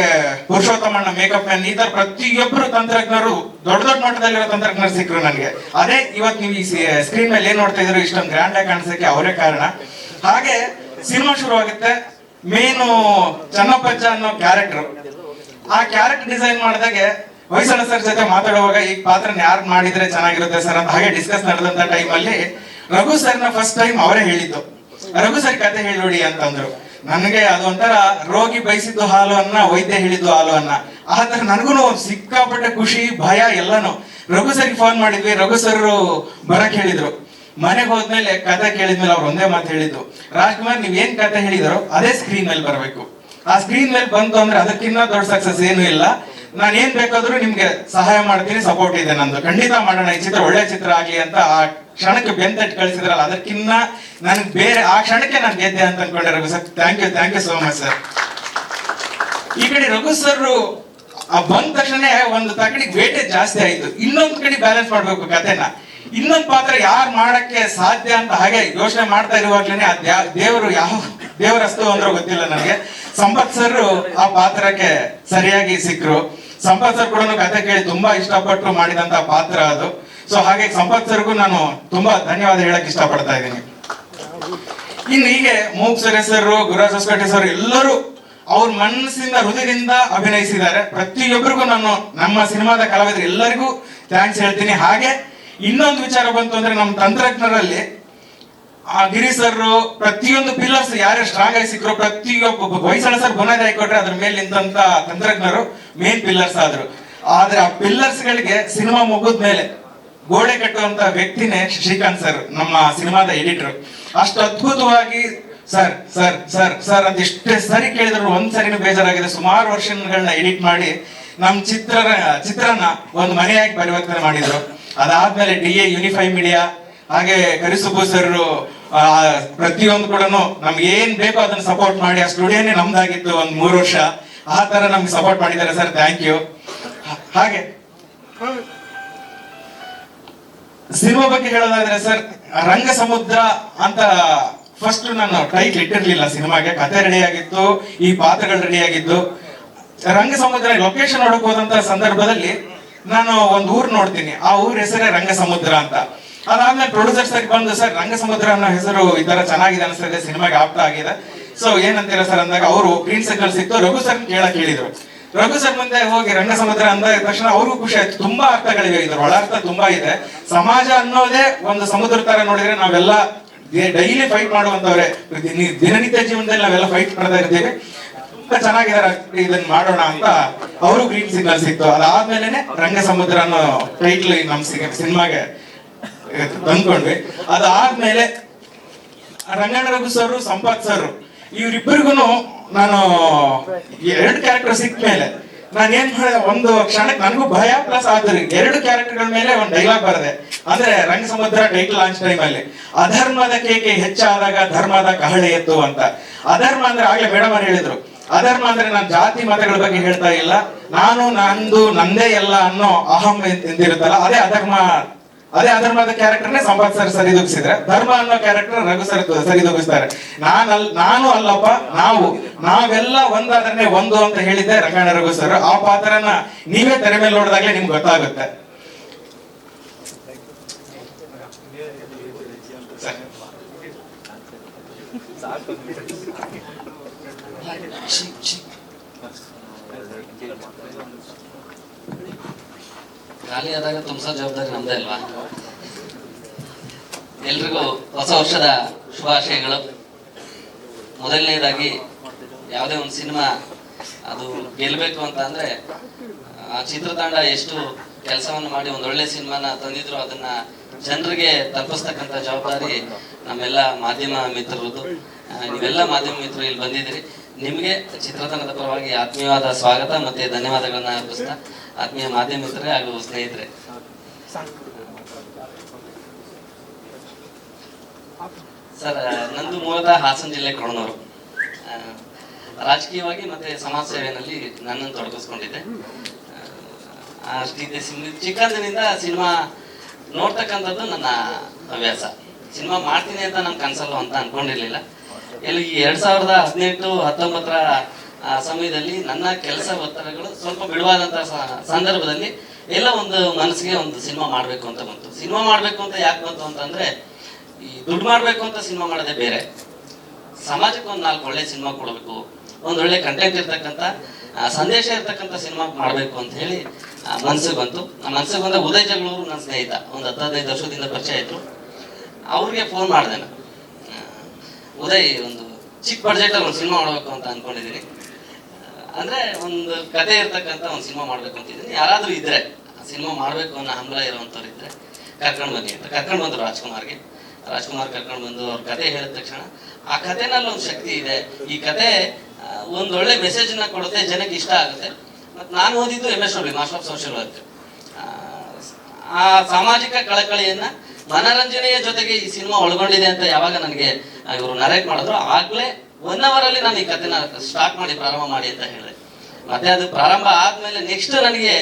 ಪುರುಷೋತ್ತಮಣ್ಣ ಮೇಕಪ್ ಮ್ಯಾನ್, ಈ ತರ ಪ್ರತಿಯೊಬ್ರು ತಂತ್ರಜ್ಞರು ದೊಡ್ಡ ದೊಡ್ಡ ಮಟ್ಟದಲ್ಲಿರೋ ತಂತ್ರಜ್ಞರು ಸಿಕ್ಕರು ನನಗೆ. ಅದೇ ಇವತ್ತು ನೀವು ಈ ಸ್ಕ್ರೀನ್ ಮೇಲೆ ಏನ್ ನೋಡ್ತಾ ಇದ್ರು ಇಷ್ಟೊಂದು ಗ್ರ್ಯಾಂಡ್ ಆಗಿ ಕಾಣಿಸಕ್ಕೆ ಅವರೇ ಕಾರಣ. ಹಾಗೆ ಸಿನಿಮಾ ಶುರು ಆಗುತ್ತೆ. ಮೇನು ಚನ್ನಪ್ಪಜ್ಜ ಅನ್ನೋ ಕ್ಯಾರೆಕ್ಟರ್, ಆ ಕ್ಯಾರೆಕ್ಟರ್ ಡಿಸೈನ್ ಮಾಡಿದಾಗೆ ಹೊಯ್ಸಳ ಸರ್ ಜೊತೆ ಮಾತಾಡುವಾಗ ಈ ಪಾತ್ರನ ಯಾರು ಮಾಡಿದ್ರೆ ಚೆನ್ನಾಗಿರುತ್ತೆ ಸರ್ ಅಂತ ಹಾಗೆ ಡಿಸ್ಕಸ್ ನಡೆದಂತ ಟೈಮಲ್ಲಿ ರಘು ಸರ್ನ ಫಸ್ಟ್ ಟೈಮ್ ಅವರೇ ಹೇಳಿದ್ದು, ರಘು ಸರ್ ಕತೆ ಹೇಳಿ ಅಂತಂದ್ರು. ನನಗೆ ಅದೊಂಥರ ರೋಗಿ ಬಯಸಿದ್ದು ಹಾಲು ಅನ್ನ, ವೈದ್ಯ ಹೇಳಿದ್ದು ಹಾಲು ಅನ್ನ. ಆತರ ನನಗೂ ಸಿಕ್ಕಾಪಟ್ಟೆ ಖುಷಿ, ಭಯ ಎಲ್ಲಾನು. ರಘು ಸರ್ಗೆ ಫೋನ್ ಮಾಡಿದ್ವಿ, ರಘು ಸರ್ ಬರಕ್ ಹೇಳಿದ್ರು. ಮನೆಗೆ ಹೋದ್ಮೇಲೆ ಕತೆ ಕೇಳಿದ್ಮೇಲೆ ಅವ್ರು ಒಂದೇ ಮಾತು ಹೇಳಿದ್ದು, ರಾಜ್ಕುಮಾರ್ ನೀವ್ ಏನ್ ಕತೆ ಹೇಳಿದಾರೋ ಅದೇ ಸ್ಕ್ರೀನ್ ಮೇಲೆ ಬರ್ಬೇಕು. ಆ ಸ್ಕ್ರೀನ್ ಮೇಲೆ ಬಂತು ಅಂದ್ರೆ ಅದಕ್ಕಿಂತ ದೊಡ್ಡ ಸಕ್ಸಸ್ ಏನು ಇಲ್ಲ. ನಾನು ಏನ್ ಬೇಕಾದ್ರೂ ನಿಮ್ಗೆ ಸಹಾಯ ಮಾಡ್ತೀನಿ, ಸಪೋರ್ಟ್ ಇದೆ ನಂದು, ಖಂಡಿತ ಮಾಡೋಣ, ಈ ಚಿತ್ರ ಒಳ್ಳೆ ಚಿತ್ರ ಆಗ್ಲಿ ಅಂತ ಆ ಕ್ಷಣಕ್ಕೆ ಬೆಂತಟ್ಟು ಕಳಿಸಿದ್ರಲ್ಲ, ಅದಕ್ಕಿನ್ನ ನನ್ಗೆ ಬೇರೆ ಆ ಕ್ಷಣಕ್ಕೆ ನಾನು ಗೆದ್ದೆ ಅಂತ ಅನ್ಕೊಂಡೆ. Raghu sir thank you so much sir. ಈ ಕಡೆ ರಘು ಸರ್ ಬಂದ ತಕ್ಷಣ ಒಂದು ತಗಡಿಗೆ ವೇಟೇಜ್ ಜಾಸ್ತಿ ಆಯ್ತು. ಇನ್ನೊಂದ್ ಕಡೆ ಬ್ಯಾಲೆನ್ಸ್ ಮಾಡ್ಬೇಕು ಕತೆನ, ಇನ್ನೊಂದ್ ಪಾತ್ರ ಯಾರು ಮಾಡಕ್ಕೆ ಸಾಧ್ಯ ಅಂತ ಹಾಗೆ ಯೋಚನೆ ಮಾಡ್ತಾ ಇರುವಾಗ್ಲೇನೆ ದೇವರು ಯಾವ ದೇವರಸ್ತು ಅಂದ್ರೆ ಗೊತ್ತಿಲ್ಲ ನನಗೆ, ಸಂಪತ್ ಸರ್ ಆ ಪಾತ್ರಕ್ಕೆ ಸರಿಯಾಗಿ ಸಿಕ್ಕರು. ಸಂಪತ್ ಸರ್ ಕೂಡ ಕತೆ ಕೇಳಿ ತುಂಬಾ ಇಷ್ಟಪಟ್ಟು ಮಾಡಿದಂತ ಪಾತ್ರ ಅದು. ಸೊ ಹಾಗೆ ಸಂಪತ್ ಸರ್ಗೂ ನಾನು ತುಂಬಾ ಧನ್ಯವಾದ ಹೇಳಕ್ ಇಷ್ಟಪಡ್ತಾ ಇದ್ದೀನಿ. ಇನ್ನು ಹೀಗೆ ಮೂಕ್ ಸರ್ ಹೆಸರು, ಗುರುರಾಜ್ ಹೊಸಕೋಟೆ ಸರ್ ಎಲ್ಲರೂ ಅವ್ರ ಮನಸ್ಸಿಂದ ಹೃದಯದಿಂದ ಅಭಿನಯಿಸಿದ್ದಾರೆ. ಪ್ರತಿಯೊಬ್ಬರಿಗೂ ನಾನು ನಮ್ಮ ಸಿನಿಮಾದ ಕಲಾವಿದರು ಎಲ್ಲರಿಗೂ ಥ್ಯಾಂಕ್ಸ್ ಹೇಳ್ತೀನಿ. ಹಾಗೆ ಇನ್ನೊಂದು ವಿಚಾರ ಬಂತು ಅಂದ್ರೆ ನಮ್ಮ ತಂತ್ರಜ್ಞರಲ್ಲಿ ಆ ಗಿರಿ ಸರ್ ಪ್ರತಿಯೊಂದು ಪಿಲ್ಲರ್ಸ್ ಯಾರ್ಯಾರು ಸ್ಟ್ರಾಂಗ್ ಆಗಿ ಸಿಕ್ಕರು, ಪ್ರತಿಯೊಬ್ಬ ಹೊಯ್ಸಳ ಸರ್ ಬುನಾದಿ ಹಾಕೊಟ್ರೆ ಅದ್ರ ಮೇಲೆ ನಿಂತ ತಂತ್ರಜ್ಞರು ಮೇನ್ ಪಿಲ್ಲರ್ಸ್ ಆದ್ರು. ಆದ್ರೆ ಆ ಪಿಲ್ಲರ್ಸ್ ಗಳಿಗೆ ಸಿನಿಮಾ ಮುಗಿದ್ಮೇಲೆ ಗೋಡೆ ಕಟ್ಟುವಂತ ವ್ಯಕ್ತಿನೇ ಶ್ರೀಕಾಂತ್ ಸರ್, ನಮ್ಮ ಸಿನಿಮಾದ ಎಡಿಟರ್. ಅಷ್ಟು ಅದ್ಭುತವಾಗಿ ಸರ್ ಸರ್ ಸರ್ ಸರ್ ಅಂತ ಎಷ್ಟೇ ಸರಿ ಕೇಳಿದ್ರು ಒಂದ್ಸರಿನೂ ಬೇಜಾರಾಗಿದೆ. ಸುಮಾರು ವರ್ಷಗಳನ್ನ ಎಡಿಟ್ ಮಾಡಿ ನಮ್ ಚಿತ್ರನ ಒಂದು ಮನೆಯಾಗಿ ಪರಿವರ್ತನೆ ಮಾಡಿದ್ರು. ಅದಾದ್ಮೇಲೆ DA ಯೂನಿಫೈ ಮೀಡಿಯಾ, ಹಾಗೆ ಕರಿಸುಬ್ಬು ಸರ್ ಪ್ರತಿಯೊಂದು ಕೂಡ ನಮ್ಗೆ ಏನ್ ಬೇಕೋ ಅದನ್ನ ಸಪೋರ್ಟ್ ಮಾಡಿ, ಆ ಸ್ಟುಡಿಯೋನೇ ನಮ್ದಾಗಿತ್ತು ಒಂದ್ 3 ವರ್ಷ. ಆ ತರ ನಮ್ಗೆ ಸಪೋರ್ಟ್ ಮಾಡಿದ್ದಾರೆ ಸರ್, ಥ್ಯಾಂಕ್ ಯು. ಹಾಗೆ ಸಿನಿಮಾ ಬಗ್ಗೆ ಹೇಳೋದಾದ್ರೆ ಸರ್, ರಂಗ ಸಮುದ್ರ ಅಂತ ಫಸ್ಟ್ ನಾನು ಟೈಟ್ಲ್ ಇಟ್ಟಿರ್ಲಿಲ್ಲ ಸಿನಿಮಾಗೆ. ಕತೆ ರೆಡಿ ಆಗಿತ್ತು, ಈ ಪಾತ್ರಗಳು ರೆಡಿ ಆಗಿದ್ದು. ರಂಗ ಸಮುದ್ರ ಲೊಕೇಶನ್ ನೋಡಕ್ ಹೋದಂತ ಸಂದರ್ಭದಲ್ಲಿ ನಾನು ಒಂದು ಊರ್ ನೋಡ್ತೀನಿ, ಆ ಊರ ಹೆಸರೇ ರಂಗ ಸಮುದ್ರ ಅಂತ. ಅದಾದ್ಮೇಲೆ ಪ್ರೊಡ್ಯೂಸರ್ ಸರ್ ಬಂದು, ಸರ್ ರಂಗ ಸಮುದ್ರ ಅನ್ನೋ ಹೆಸರು ಈ ತರ ಚೆನ್ನಾಗಿದೆ ಅನಿಸ್ತದೆ, ಸಿನಿಮಾಗೆ ಆಪ್ತ ಆಗಿದೆ, ಸೊ ಏನಂತೀರ ಸರ್ ಅಂದಾಗ ಅವರು ಗ್ರೀನ್ ಸಿಗ್ನಲ್ ಸಿಕ್ತು. ರಘು ಸರ್ ಕೇಳಕ್ ಹೇಳಿದ್ರು. ರಘು ಸರ್ ಮುಂದೆ ಹೋಗಿ ರಂಗ ಸಮುದ್ರ ಅಂದ ತಕ್ಷಣ ಅವ್ರಿಗೂ ಖುಷಿ ಆಯ್ತು. ತುಂಬಾ ಅರ್ಥಗಳಿವೆ, ಇದ್ರ ಒಳಾರ್ಥ ತುಂಬಾ ಇದೆ. ಸಮಾಜ ಅನ್ನೋದೇ ಒಂದು ಸಮುದ್ರ ತರ ನೋಡಿದ್ರೆ ನಾವೆಲ್ಲ ಡೈಲಿ ಫೈಟ್ ಮಾಡುವಂತವ್ರೆ, ದಿನನಿತ್ಯ ಜೀವನದಲ್ಲಿ ನಾವೆಲ್ಲ ಫೈಟ್ ಮಾಡ್ತಾ ಇರ್ತೀವಿ. ತುಂಬಾ ಚೆನ್ನಾಗಿದ್ದಾರೆ, ಇದನ್ನ ಮಾಡೋಣ ಅಂತ ಅವರು ಗ್ರೀನ್ ಸಿಗ್ನಲ್ ಸಿಕ್ತು. ಅದಾದ್ಮೇಲೆ ರಂಗ ಸಮುದ್ರ ಅನ್ನೋ ಟೈಟ್ಲ್ ನಮ್ ಸಿನಿಮಾಗೆ ತಂದ್ಕೊಂಡ್ವಿ. ಅದಾದ್ಮೇಲೆ ರಂಗಣ್ಣ ರಘು ಸರ್, ಸಂಪತ್ ಸರ್ ಇವರಿಬ್ಬರಿಗೂ ನಾನು 2 ಕ್ಯಾರೆಕ್ಟರ್ ಸಿಕ್ಕ ಮೇಲೆ ನಾನು ಏನ್ ಮಾಡಿದೆ, ಒಂದು ಕ್ಷಣಕ್ಕೆ ನನಗೂ ಭಯ ಪ್ಲಸ್ ಆದ್ರಿ 2 ಕ್ಯಾರೆಕ್ಟರ್ಗಳ ಮೇಲೆ ಒಂದು ಡೈಲಾಗ್ ಬರದೆ. ಅಂದ್ರೆ ರಂಗ ಸಮುದ್ರ ಟೈಟಲ್ ಲಾಂಚ್ ಟೈಮ್ ಅಲ್ಲಿ ಅಧರ್ಮದ ಕೇಕೆ ಹೆಚ್ಚಾದಾಗ ಧರ್ಮದ ಕಹಳೆ ಎತ್ತು ಅಂತ. ಅಧರ್ಮ ಅಂದ್ರೆ ಆಗ್ಲೇ ಮೇಡಮ್ ಅವ್ರು ಹೇಳಿದ್ರು, ಅಧರ್ಮ ಅಂದ್ರೆ ನಾನು ಜಾತಿ ಮತಗಳ ಬಗ್ಗೆ ಹೇಳ್ತಾ ಇಲ್ಲ, ನಾನು ನಂದೇ ಎಲ್ಲ ಅನ್ನೋ ಅಹಂ ಎಂದಿರುತ್ತಲ್ಲ, ಅದೇ ಅಧರ್ಮದ ಕ್ಯಾರೆಕ್ಟರ್ನೇ ಸಂಪತ್ ಸರ್ ಸರಿದೂಗಿಸಿದ್ರೆ, ಧರ್ಮ ಅನ್ನೋ ಕ್ಯಾರೆಕ್ಟರ್ ರಘು ಸರ್ ಸರಿದೂಗಿಸ್ತಾರೆ. ನಾನು ಅಲ್ಲಪ್ಪ, ನಾವೆಲ್ಲ ಒಂದಾದ್ರೆ ಒಂದು ಅಂತ ಹೇಳಿದ್ದೆ ರಂಗಣ್ಣ ರಘು ಸರ್. ಆ ಪಾತ್ರನ ನೀವೇ ತೆರೆ ಮೇಲೆ ನೋಡಿದಾಗ್ಲೇ ನಿಮ್ಗೆ ಗೊತ್ತಾಗುತ್ತೆ. ಖಾಲಿ ಆದಾಗ ತುಂಬಿಸೋ ಜವಾಬ್ದಾರಿ ನಮ್ದೇ ಅಲ್ವಾ? ಎಲ್ರಿಗೂ ಹೊಸ ವರ್ಷದ ಶುಭಾಶಯಗಳು. ಮೊದಲನೇದಾಗಿ ಯಾವುದೇ ಒಂದು ಸಿನಿಮಾ ಅದು ಗೆಲ್ಲಬೇಕು ಅಂತ ಅಂದ್ರೆ ಆ ಚಿತ್ರತಂಡ ಎಷ್ಟು ಕೆಲಸವನ್ನು ಮಾಡಿ ಒಂದೊಳ್ಳೆ ಸಿನಿಮಾನ ತಂದಿದ್ರು ಅದನ್ನ ಜನರಿಗೆ ತಲುಪಿಸ್ತಕ್ಕಂಥ ಜವಾಬ್ದಾರಿ ನಮ್ಮೆಲ್ಲ ಮಾಧ್ಯಮ ಮಿತ್ರರದ್ದು. ನೀವೆಲ್ಲ ಮಾಧ್ಯಮ ಮಿತ್ರರು ಇಲ್ಲಿ ಬಂದಿದ್ದೀರಿ. ನಿಮಗೆ ಚಿತ್ರತಂಡದ ಪರವಾಗಿ ಆತ್ಮೀಯವಾದ ಸ್ವಾಗತ ಮತ್ತೆ ಧನ್ಯವಾದಗಳನ್ನ ಅರ್ಪಿಸ್ತಾ, ಆತ್ಮೀಯ ಮಾಧ್ಯಮ ಮಿತ್ರರೇ ಹಾಗೂ ಸ್ನೇಹಿತರೆ, ಸರ್, ನಂದು ಮೂಲತಃ ಹಾಸನ ಜಿಲ್ಲೆ ಕೊಣನೂರು. ರಾಜಕೀಯವಾಗಿ ಮತ್ತೆ ಸಮಾಜ ಸೇವೆಯಲ್ಲಿ ನನ್ನನ್ನು ತೊಡಗಿಸ್ಕೊಂಡಿದ್ದೆ. ಅಷ್ಟಿದೆ. ಚಿಕ್ಕಂದಿನಿಂದ ಸಿನಿಮಾ ನೋಡ್ತಕ್ಕಂಥದ್ದು ನನ್ನ ಹವ್ಯಾಸ. ಸಿನಿಮಾ ಮಾಡ್ತೀನಿ ಅಂತ ನಾನು ಕನಸಲ್ಲ ಅಂತ ಅನ್ಕೊಂಡಿರ್ಲಿಲ್ಲ. ಎಲ್ಲಿ 2018-19 ಸಮಯದಲ್ಲಿ ನನ್ನ ಕೆಲಸ ಒತ್ತಡಗಳು ಸ್ವಲ್ಪ ಬಿಡುವಾದಂತಹ ಸಂದರ್ಭದಲ್ಲಿ ಎಲ್ಲ ಒಂದು ಮನಸ್ಸಿಗೆ ಒಂದು ಸಿನಿಮಾ ಮಾಡಬೇಕು ಅಂತ ಬಂತು. ಸಿನಿಮಾ ಮಾಡಬೇಕು ಅಂತ ಯಾಕೆ ಬಂತು ಅಂತಂದ್ರೆ, ಈ ದುಡ್ಡು ಮಾಡಬೇಕು ಅಂತ ಸಿನಿಮಾ ಮಾಡೋದೇ ಬೇರೆ, ಸಮಾಜಕ್ಕೆ ಒಂದು 4 ಒಳ್ಳೆ ಸಿನಿಮಾ ಕೊಡಬೇಕು, ಒಂದೊಳ್ಳೆ ಕಂಟೆಂಟ್ ಇರ್ತಕ್ಕಂಥ ಸಂದೇಶ ಇರ್ತಕ್ಕಂಥ ಸಿನಿಮಾ ಮಾಡಬೇಕು ಅಂತ ಹೇಳಿ ಮನಸ್ಸಿಗೆ ಬಂತು. ಮನಸ್ಸಿಗೆ ಬಂದ ಉದಯ್ ಜಗಳೂರು ನನ್ನ ಸ್ನೇಹಿತ, ಒಂದು 10-15 ವರ್ಷದಿಂದ ಪರಿಚಯ ಆಯಿತು. ಅವ್ರಿಗೆ ಫೋನ್ ಮಾಡಿದೆ ನಾನು, ಉದಯ್ ಒಂದು ಚಿಕ್ಕ ಬಡ್ಜೆಟಲ್ಲಿ ಒಂದು ಸಿನಿಮಾ ಮಾಡಬೇಕು ಅಂತ ಅನ್ಕೊಂಡಿದ್ದೀನಿ, ಅಂದ್ರೆ ಒಂದು ಕತೆ ಇರ್ತಕ್ಕಂಥ ಒಂದು ಸಿನಿಮಾ ಮಾಡ್ಬೇಕು ಅಂತಿದ್ದೀನಿ, ಯಾರಾದ್ರೂ ಇದ್ರೆ ಸಿನಿಮಾ ಮಾಡ್ಬೇಕು ಅನ್ನೋ ಹಂಬಲ ಇರುವಂತವ್ರು ಇದ್ರೆ ಕರ್ಕೊಂಡು ಬನ್ನಿ ಅಂತ ಕರ್ಕೊಂಡು ಬಂದ್ರು. ರಾಜ್ಕುಮಾರ್ ಕರ್ಕೊಂಡು ಬಂದು ಅವ್ರ ಕತೆ ಹೇಳಿದ ತಕ್ಷಣ ಆ ಕಥೆನಲ್ಲಿ ಒಂದು ಶಕ್ತಿ ಇದೆ, ಈ ಕತೆ ಒಂದೊಳ್ಳೆ ಮೆಸೇಜ್ ನ ಕೊಡುತ್ತೆ, ಜನಕ್ಕೆ ಇಷ್ಟ ಆಗುತ್ತೆ. ಮತ್ತೆ ನಾನು ಓದಿದ್ದು MSW, master of social work. ಆ ಸಾಮಾಜಿಕ ಕಳಕಳಿಯನ್ನ ಮನರಂಜನೆಯ ಜೊತೆಗೆ ಈ ಸಿನಿಮಾ ಒಳಗೊಂಡಿದೆ ಅಂತ ಯಾವಾಗ ನನಗೆ ಇವರು ನರೇಟ್ ಮಾಡಿದ್ರು, ಆಗ್ಲೇ 1 hour ಅಲ್ಲಿ ನಾನು ಈ ಕಥೆನ ಪ್ರಾರಂಭ ಮಾಡಿ ಅಂತ ಹೇಳಿದೆ. ಮತ್ತೆ ಅದು ಪ್ರಾರಂಭ ಆದ್ಮೇಲೆ ನೆಕ್ಸ್ಟ್ ನನಗೆ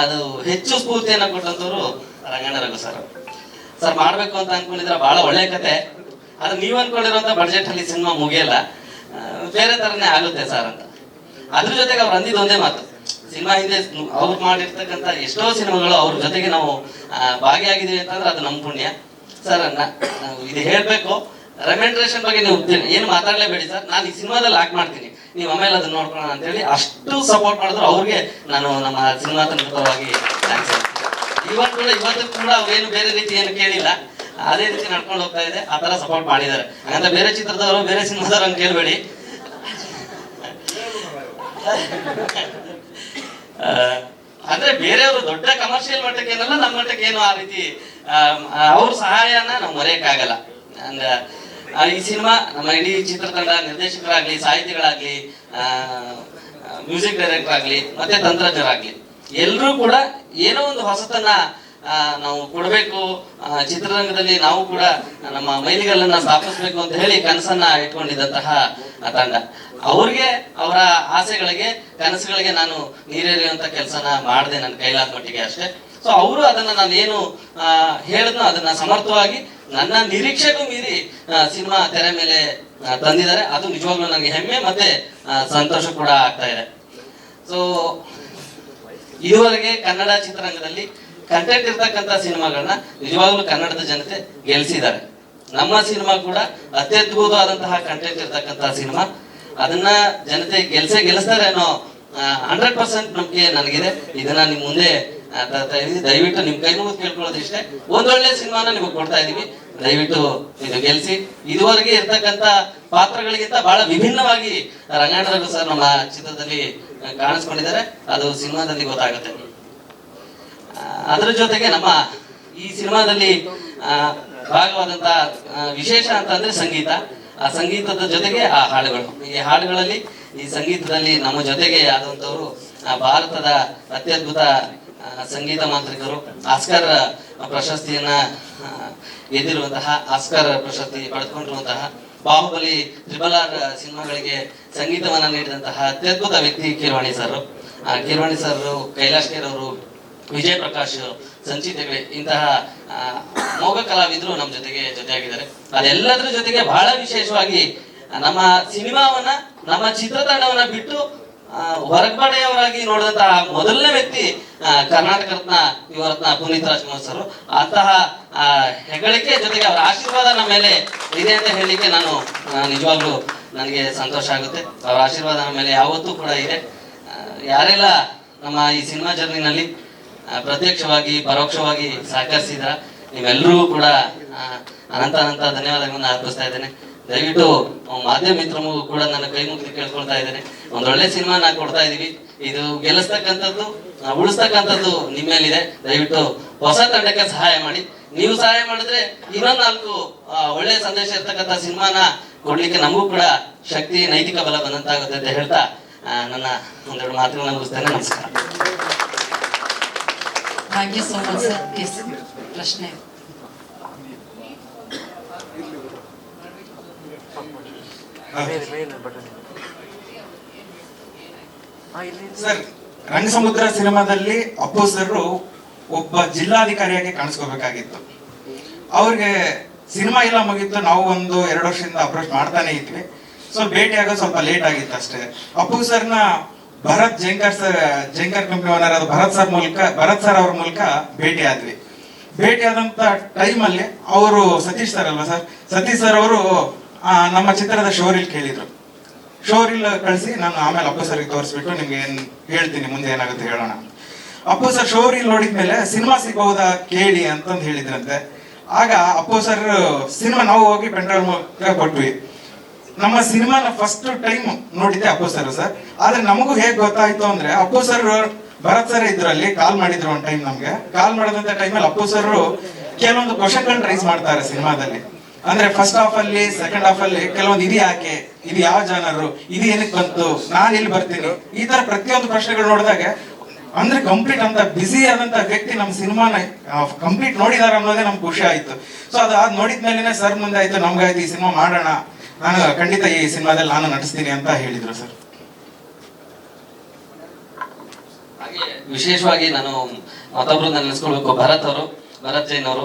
ಅದು ಹೆಚ್ಚು ಸ್ಫೂರ್ತಿಯನ್ನ ಕೊಟ್ಟಂತವ್ರು ರಂಗಣ್ಣ ರಘು ಸರ್ ಮಾಡ್ಬೇಕು ಅಂತ ಅನ್ಕೊಂಡಿದ್ರೆ ಬಹಳ ಒಳ್ಳೆ ಕತೆ, ಅದು ನೀವು ಅನ್ಕೊಂಡಿರುವಂತ ಬಡ್ಜೆಟ್ ಅಲ್ಲಿ ಸಿನಿಮಾ ಮುಗಿಯಲ್ಲ, ಬೇರೆ ತರನೇ ಆಗುತ್ತೆ ಸರ್ ಅಂತ. ಅದ್ರ ಜೊತೆಗೆ ಅವ್ರು ಅಂದಿದ್ದು ಒಂದೇ ಮಾತು, ಸಿನಿಮಾ ಹಿಂದೆ ಅವ್ರು ಮಾಡಿರ್ತಕ್ಕಂಥ ಎಷ್ಟೋ ಸಿನಿಮಾಗಳು ಅವ್ರ ಜೊತೆಗೆ ನಾವು ಭಾಗಿಯಾಗಿದ್ದೀವಿ ಅಂತಂದ್ರೆ ಅದು ನಮ್ಮ ಪುಣ್ಯ ಸರ್. ಇದು ಹೇಳ್ಬೇಕು, ರೆಮ್ಯುನರೇಷನ್ ಬಗ್ಗೆ ನೀವು ಏನು ಮಾತಾಡ್ಲೇಬೇಡಿ ಸರ್, ನಾನು ಈ ಸಿನಿಮಾದಲ್ಲಿ ಆಕ್ಟ್ ಮಾಡ್ತೀನಿ, ನೀವು ಆಮೇಲೆ ಅದನ್ನ ನೋಡ್ಕೊಳ್ಳೋಣ ಅಂತ ಹೇಳಿ ಅಷ್ಟು ಸಪೋರ್ಟ್ ಮಾಡಿದ್ರು. ಅವ್ರಿಗೆ ನಾನು ನಮ್ಮ ಸಿನಿಮಾ ತಂಡವಾಗಿ ಇವತ್ತು ಕೂಡ ಅವ್ರೇನು ಬೇರೆ ರೀತಿ ಏನು ಕೇಳಿಲ್ಲ, ಅದೇ ರೀತಿ ನಡ್ಕೊಂಡು ಹೋಗ್ತಾ ಇದೆ, ಆ ತರ ಸಪೋರ್ಟ್ ಮಾಡಿದ್ದಾರೆ. ಹಾಗಂತ ಬೇರೆ ಚಿತ್ರದವರು ಬೇರೆ ಸಿನಿಮಾದವ್ರು ಅಂತ ಕೇಳಬೇಡಿ. ಅಂದ್ರೆ ಬೇರೆಯವರು ದೊಡ್ಡ ಕಮರ್ಷಿಯಲ್ ಮಟ್ಟಕ್ಕೆ ಏನಲ್ಲ, ನಮ್ಮ ಮಟ್ಟಕ್ಕೆ ಏನು ಆ ರೀತಿ ಅವ್ರ ಸಹಾಯನ ನಾವು ಮರೆಯಕ್ಕಾಗಲ್ಲ. ಅಂದ್ರೆ ಈ ಸಿನಿಮಾ ನಮ್ಮ ಇಡೀ ಚಿತ್ರತಂಡ, ನಿರ್ದೇಶಕರಾಗ್ಲಿ, ಸಾಹಿತಿಗಳಾಗ್ಲಿ, ಮ್ಯೂಸಿಕ್ ಡೈರೆಕ್ಟರ್ ಆಗ್ಲಿ, ಮತ್ತೆ ತಂತ್ರಜ್ಞರಾಗ್ಲಿ, ಎಲ್ಲರೂ ಕೂಡ ಏನೋ ಒಂದು ಹೊಸತನ್ನ ನಾವು ಕೊಡಬೇಕು, ಚಿತ್ರರಂಗದಲ್ಲಿ ನಾವು ಕೂಡ ನಮ್ಮ ಮೈಲಿಗಲ್ಲನ್ನ ಸ್ಥಾಪಿಸ್ಬೇಕು ಅಂತ ಹೇಳಿ ಕನಸನ್ನ ಇಟ್ಕೊಂಡಿದ್ದಂತಹ ತಂಡ. ಅವ್ರಿಗೆ ಅವರ ಆಸೆಗಳಿಗೆ, ಕನಸುಗಳಿಗೆ ನಾನು ನೀರೇರಿಯುವಂತ ಕೆಲಸನ ಮಾಡಿದೆ ನನ್ನ ಕೈಲಾದ ಮಟ್ಟಿಗೆ ಅಷ್ಟೇ. ಸೊ ಅವರು ಅದನ್ನ ನಾನು ಏನು ಹೇಳಿದ್ನೋ ಅದನ್ನ ಸಮರ್ಥವಾಗಿ ನನ್ನ ನಿರೀಕ್ಷೆಗೂ ಮೀರಿ ಸಿನಿಮಾ ತೆರೆ ಮೇಲೆ ತಂದಿದ್ದಾರೆ. ಅದು ನಿಜವಾಗ್ಲೂ ನನಗೆ ಹೆಮ್ಮೆ ಮತ್ತೆ ಸಂತೋಷ ಕೂಡ ಆಗ್ತಾ ಇದೆ. ಸೊ ಇದುವರೆಗೆ ಕನ್ನಡ ಚಿತ್ರರಂಗದಲ್ಲಿ ಕಂಟೆಂಟ್ ಇರ್ತಕ್ಕಂಥ ಸಿನಿಮಾಗಳನ್ನ ನಿಜವಾಗ್ಲೂ ಕನ್ನಡದ ಜನತೆ ಗೆಲ್ಸಿದ್ದಾರೆ. ನಮ್ಮ ಸಿನಿಮಾ ಕೂಡ ಅತ್ಯದ್ಭುತವಾದಂತಹ ಕಂಟೆಂಟ್ ಇರ್ತಕ್ಕಂಥ ಸಿನಿಮಾ, ಅದನ್ನ ಜನತೆ ಗೆಲ್ಲಿಸ್ತಾರೆ ಅನ್ನೋ 100% ನಂಬಿಕೆ ನನಗಿದೆ. ಇದನ್ನ ನಿಮ್ ಮುಂದೆ ದಯವಿಟ್ಟು ನಿಮ್ ಕೈ ಮುಗಿದು ಕೇಳ್ಕೊಳ್ಳೋದು ಇಷ್ಟೇ, ಒಂದೊಳ್ಳೆ ಸಿನಿಮಾನ ನಿಮಗೆ ಕೊಡ್ತಾ ಇದೀವಿ, ದಯವಿಟ್ಟು ಇದು ಗೆಲ್ಸಿ. ಇದುವರೆಗೆ ಇರ್ತಕ್ಕಂಥ ಪಾತ್ರಗಳಿಗಿಂತ ಬಹಳ ವಿಭಿನ್ನವಾಗಿ ರಂಗಣ್ಣ ರಘು ಸರ್ ನಮ್ಮ ಚಿತ್ರದಲ್ಲಿ ಕಾಣಿಸ್ಕೊಂಡಿದ್ದಾರೆ, ಅದು ಸಿನಿಮಾದಲ್ಲಿ ಗೊತ್ತಾಗುತ್ತೆ. ಅದರ ಜೊತೆಗೆ ನಮ್ಮ ಈ ಸಿನಿಮಾದಲ್ಲಿ ಭಾಗವಾದಂತ ವಿಶೇಷ ಅಂತಂದ್ರೆ ಸಂಗೀತ. ಆ ಸಂಗೀತದ ಜೊತೆಗೆ ಆ ಹಾಡುಗಳು, ಈ ಹಾಡುಗಳಲ್ಲಿ ಈ ಸಂಗೀತದಲ್ಲಿ ನಮ್ಮ ಜೊತೆಗೆ ಆದಂತವರು ಭಾರತದ ಅತ್ಯದ್ಭುತ ಸಂಗೀತ ಮಾಂತ್ರಿಕರು, ಆಸ್ಕರ್ ಪ್ರಶಸ್ತಿಯನ್ನ ಗೆದ್ದಿರುವಂತಹ, ಆಸ್ಕರ್ ಪ್ರಶಸ್ತಿ ಪಡೆದುಕೊಂಡಿರುವಂತಹ, ಬಾಹುಬಲಿ, RRR ಸಿನಿಮಾಗಳಿಗೆ ಸಂಗೀತವನ್ನ ನೀಡಿದಂತಹ ಅತ್ಯದ್ಭುತ ವ್ಯಕ್ತಿ ಕೀರವಾಣಿ ಸರ್. ಕೀರವಾಣಿ ಸರ್, ಕೈಲಾಶ್ ಖೇರ್ ಅವರು, ವಿಜಯ್ ಪ್ರಕಾಶ್, ಸಂಚಿತ್ ಹೆಗ್ಡೆ, ಇಂತಹ ಮೋಗ ಕಲಾವಿದರು ನಮ್ಮ ಜೊತೆಯಾಗಿದ್ದಾರೆ. ಅದೆಲ್ಲದರ ಜೊತೆಗೆ ಬಹಳ ವಿಶೇಷವಾಗಿ ನಮ್ಮ ಸಿನಿಮಾವನ್ನ, ನಮ್ಮ ಚಿತ್ರತಂಡವನ್ನ ಬಿಟ್ಟು ಹೊರಗಡೆಯವರಾಗಿ ನೋಡಿದಂತಹ ಮೊದಲನೇ ವ್ಯಕ್ತಿ ಕರ್ನಾಟಕ ರತ್ನ, ಯುವರತ್ನ ಪುನೀತ್ ರಾಜ್ಕುಮಾರ್ ಸರ್. ಅಂತಹ ಹೆಗ್ಗಳಿಕೆ ಜೊತೆಗೆ ಅವರ ಆಶೀರ್ವಾದ ನಮ್ಮ ಮೇಲೆ ಇದೆ ಅಂತ ಹೇಳಲಿಕ್ಕೆ ನಾನು ನಿಜವಾಗ್ಲೂ ನನಗೆ ಸಂತೋಷ ಆಗುತ್ತೆ. ಅವರ ಆಶೀರ್ವಾದ ನಮ್ಮ ಮೇಲೆ ಯಾವತ್ತೂ ಕೂಡ ಇದೆ. ಯಾರೆಲ್ಲ ನಮ್ಮ ಈ ಸಿನಿಮಾ ಜರ್ನಿನಲ್ಲಿ ಪ್ರತ್ಯಕ್ಷವಾಗಿ ಪರೋಕ್ಷವಾಗಿ ಸಹಕರಿಸಿದ ನೀವೆಲ್ಲರಿಗೂ ಕೂಡ ಅನಂತ ಧನ್ಯವಾದಗಳನ್ನ ಅರ್ಪಿಸ್ತಾ ಇದ್ದೇನೆ. ದಯವಿಟ್ಟು ಮಾಧ್ಯಮ ಮಿತ್ರಮೂ ಕೂಡ ನನ್ನ ಕೈ ಮುಗಿದು ಕೇಳ್ಕೊಳ್ತಾ ಇದ್ದೇನೆ, ಒಂದೊಳ್ಳೆ ಸಿನಿಮಾ ನಾವು ಕೊಡ್ತಾ ಇದೀವಿ, ಇದು ಗೆಲ್ಲಿಸ್ತಕ್ಕಂಥದ್ದು, ಉಳಿಸ್ತಕ್ಕಂಥದ್ದು ನಿಮ್ಮ ಮೇಲಿದೆ. ದಯವಿಟ್ಟು ಹೊಸ ತಂಡಕ್ಕೆ ಸಹಾಯ ಮಾಡಿ. ನೀವು ಸಹಾಯ ಮಾಡಿದ್ರೆ ಇನ್ನೊಂದು 4 ಒಳ್ಳೆ ಸಂದೇಶ ಇರ್ತಕ್ಕಂಥ ಸಿನಿಮಾನ ಕೊಡ್ಲಿಕ್ಕೆ ನಮಗೂ ಕೂಡ ಶಕ್ತಿ, ನೈತಿಕ ಬಲ ಬಂದಂತಾಗುತ್ತೆ ಅಂತ ಹೇಳ್ತಾ ನನ್ನ ಒಂದೆರಡು ಮಾತುಗಳನ್ನ ಮುಗಿಸ್ತೇನೆ. ನಮಸ್ಕಾರ. Thank you so much sir. ಪ್ರಶ್ನೆ ಸರ್, ರಂಗಸಮುದ್ರ ಸಿನಿಮಾದಲ್ಲಿ ಅಪ್ಪು ಸರ್ ಒಬ್ಬ ಜಿಲ್ಲಾಧಿಕಾರಿಯಾಗಿ ಕಾಣಿಸ್ಕೋಬೇಕಾಗಿತ್ತು. ಅವ್ರಿಗೆ ಸಿನಿಮಾ ಎಲ್ಲ ಮುಗಿತ್ತು, ನಾವು ಒಂದು 2 ವರ್ಷದಿಂದ ಅಪ್ರೋಚ್ ಮಾಡ್ತಾನೆ ಇದ್ವಿ. ಸ್ವಲ್ಪ ಭೇಟಿ ಆಗೋದು ಸ್ವಲ್ಪ ಲೇಟ್ ಆಗಿತ್ತು ಅಷ್ಟೇ. ಅಪ್ಪು ಸರ್ನ ಜಂಕರ್ ಕಂಪನಿ ಓನರ್ ಆದ ಭರತ್ ಸರ್ ಅವ್ರ ಮೂಲಕ ಭೇಟಿ ಆದ್ವಿ. ಭೇಟಿ ಆದಂತ ಟೈಮಲ್ಲಿ ಅವರು ಸತೀಶ್ ಸರ್ ಅಲ್ವಾ ಸರ್, ಸತೀಶ್ ಸರ್ ಅವರು ನಮ್ಮ ಚಿತ್ರದ ಶೋರಿಲ್ ಕೇಳಿದ್ರು. ಶೋರಿಲ್ ಕಳಿಸಿ ನಾನು ಆಮೇಲೆ ಅಪ್ಪು ಸರ್ಗೆ ತೋರಿಸ್ಬಿಟ್ಟು ನಿಮ್ಗೆ ಏನ್ ಹೇಳ್ತೀನಿ, ಮುಂದೆ ಏನಾಗುತ್ತೆ ಹೇಳೋಣ. ಅಪ್ಪು ಸರ್ ಶೋರಿಲ್ ನೋಡಿದ್ಮೇಲೆ ಸಿನಿಮಾ ಸಿಗಬಹುದಾ ಕೇಳಿ ಅಂತಂದು ಹೇಳಿದ್ರಂತೆ. ಆಗ ಅಪ್ಪು ಸರ್ ಸಿನಿಮಾ ನಾವು ಹೋಗಿ ಪೆಂಡ್ರೈವ್ ಮೂಲಕ ಕೊಟ್ವಿ. ನಮ್ಮ ಸಿನಿಮಾನ ಫಸ್ಟ್ ಟೈಮ್ ನೋಡಿದ್ದೆ ಅಪ್ಪು ಸರ್. ಆದ್ರೆ ನಮಗೂ ಹೇಗ್ ಗೊತ್ತಾಯ್ತು ಅಂದ್ರೆ, ಅಪ್ಪು ಸರ್ ಭರತ್ ಸರ್ ಇದ್ರಲ್ಲಿ ಕಾಲ್ ಮಾಡಿದ್ರು ಒಂದ್ ಟೈಮ್. ನಮ್ಗೆ ಕಾಲ್ ಮಾಡಿದಂತ ಟೈಮಲ್ಲಿ ಅಪ್ಪು ಸರ್ ಕೆಲವೊಂದು ಕ್ವಶನ್ಗಳನ್ನ ರೈಸ್ ಮಾಡ್ತಾರೆ ಸಿನಿಮಾದಲ್ಲಿ. ಅಂದ್ರೆ ಫಸ್ಟ್ ಹಾಫ್ ಅಲ್ಲಿ, ಸೆಕೆಂಡ್ ಹಾಫ್ ಅಲ್ಲಿ ಕೆಲವೊಂದು ಇದು ಯಾಕೆ, ಇದು ಯಾವ ಜನರು, ಇದು ಏನಕ್ಕೆ ಬಂತು, ನಾನ್ ಇಲ್ಲಿ ಬರ್ತೀನಿ, ಈ ತರ ಪ್ರತಿಯೊಂದು ಪ್ರಶ್ನೆಗಳು ನೋಡಿದಾಗ ಅಂದ್ರೆ ಕಂಪ್ಲೀಟ್ ಅಂತ ಬ್ಯುಸಿ ಆದಂತ ವ್ಯಕ್ತಿ ನಮ್ಮ ಸಿನಿಮಾನ ಕಂಪ್ಲೀಟ್ ನೋಡಿದಾರ ಅನ್ನೋದೇ ನಮ್ಗೆ ಖುಷಿ ಆಯ್ತು. ಸೊ ಅದ್ ನೋಡಿದ್ಮೇಲೆ ಸರ್ ಮುಂದೆ ಆಯ್ತು, ನಮ್ಗಾಯ್ತು ಈ ಸಿನಿಮಾ ಮಾಡೋಣ, ನಾನು ಖಂಡಿತ ಈ ಸಿನಿಮಾದಲ್ಲಿ ನಾನು ನಟಿಸ್ತೀನಿ ಅಂತ ಹೇಳಿದ್ರು ಸರ್. ಹಾಗೆ ವಿಶೇಷವಾಗಿ ನಾನು ಮತ್ತೊಬ್ರು ನೆನೆಸ್ಕೊಳ್ಬೇಕು, ಭರತ್ ಜೈನ್ ಅವರು.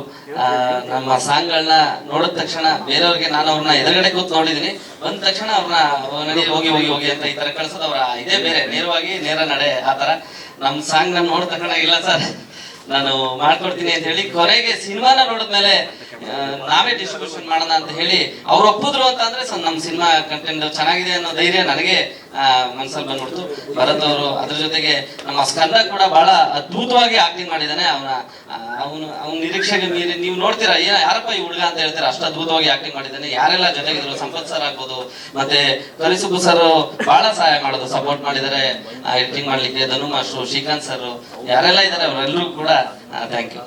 ನಮ್ಮ ಸಾಂಗ್ಗಳನ್ನ ನೋಡಿದ ತಕ್ಷಣ ಬೇರೆಯವ್ರಿಗೆ, ನಾನು ಅವ್ರನ್ನ ಎದುರುಗಡೆ ಕೂತ್ ನೋಡಿದೀನಿ, ಬಂದ ತಕ್ಷಣ ಅವ್ರನ್ನ ಹೋಗಿ ಹೋಗಿ ಹೋಗಿ ಅಂತ ಈ ತರ ಕಳ್ಸೋದು ಅವರ ಇದೇ ಬೇರೆ, ನೇರ ನಡೆ ಆ ತರ. ನಮ್ಮ ಸಾಂಗ್ ನಾನು ನೋಡಿದ ತಕ್ಷಣ ಇಲ್ಲ ಸರ್ ನಾನು ಮಾಡ್ಕೊಡ್ತೀನಿ ಅಂತ ಹೇಳಿ, ಕೊನೆಗೆ ಸಿನಿಮಾನ ನೋಡಿದ್ಮೇಲೆ ನಾವೇ ಡಿಸ್ಟ್ರಿಬ್ಯೂಷನ್ ಮಾಡೋಣ ಅಂತ ಹೇಳಿ ಅವ್ರು ಒಪ್ಪಿದ್ರು ಅಂತ ಅಂದ್ರೆ ನಮ್ಮ ಸಿನಿಮಾ ಕಂಟೆಂಟ್ ಚೆನ್ನಾಗಿದೆ ಅನ್ನೋ ಧೈರ್ಯ ನನಗೆ ಮನ್ಸಲ್ಲಿ ಬಂದ್ಬಿಡ್ತು. ಭರತ್ ಅವರು ಅದ್ರ ಜೊತೆಗೆ ನಮ್ಮ ಸ್ಕಂದ ಕೂಡ ಬಹಳ ಅದ್ಭುತವಾಗಿ ಆಕ್ಟಿಂಗ್ ಮಾಡಿದ್ದಾನೆ. ಅವನ ನಿರೀಕ್ಷೆಗೆ ಮೀರಿ ನೀವು ನೋಡ್ತೀರಾ, ಯಾರಪ್ಪ ಈ ಹುಡುಗ ಅಂತ ಹೇಳ್ತೀರಾ, ಅಷ್ಟು ಅದ್ಭುತವಾಗಿ ಆಕ್ಟಿಂಗ್ ಮಾಡಿದ್ದಾನೆ. ಯಾರೆಲ್ಲ ಜೊತೆಗಿದ್ರು, ಸಂಪತ್ ಸರ್ ಆಗ್ಬೋದು, ಮತ್ತೆ ಕರಿಸುಬ್ಬು ಸರ್ ಬಹಳ ಸಹಾಯ ಮಾಡೋದು, ಸಪೋರ್ಟ್ ಮಾಡಿದ್ದಾರೆ ಎಡಿಟಿಂಗ್ ಮಾಡ್ಲಿಕ್ಕೆ. ಧನು ಮಾಸ್ಟ್ರು, ಶ್ರೀಕಾಂತ್ ಸರ್, ಯಾರೆಲ್ಲ ಇದ್ದಾರೆ ಅವರೆಲ್ಲರೂ ಕೂಡ ಥ್ಯಾಂಕ್ ಯು.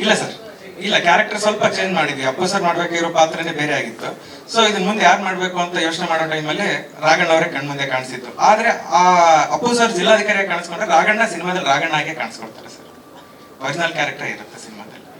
ಇಲ್ಲ ಸರ್, ಇಲ್ಲ, ಕ್ಯಾರೆಕ್ಟರ್ ಸ್ವಲ್ಪ ಚೇಂಜ್ ಮಾಡಿದ್ವಿ. ಅಪ್ಪು ಸರ್ ಮಾಡ್ಬೇಕಿರೋ ಪಾತ್ರನೇ ಬೇರೆ ಆಗಿತ್ತು. ಸೊ ಇದನ್ನ ಮುಂದೆ ಯಾರು ಮಾಡ್ಬೇಕು ಅಂತ ಯೋಚನೆ ಮಾಡೋ ಟೈಮಲ್ಲಿ ರಾಘಣ್ಣ ಅವರೇ ಕಣ್ಮುಂದೆ ಕಾಣಿಸಿತ್ತು. ಆದ್ರೆ ಆ ಅಪ್ಪು ಸರ್ ಜಿಲ್ಲಾಧಿಕಾರಿಯಾಗಿ ಕಾಣಿಸ್ಕೊಂಡ್ರೆ ರಾಘಣ್ಣ ಸಿನಿಮಾದಲ್ಲಿ ರಾಘಣ್ಣ ಆಗಿ ಕಾಣಿಸ್ಕೊಳ್ತಾರೆ ಸರ್. ಒರಿಜಿನಲ್ ಕ್ಯಾರೆಕ್ಟರ್ ಇರುತ್ತೆ ಸಿನಿಮಾದಲ್ಲಿ.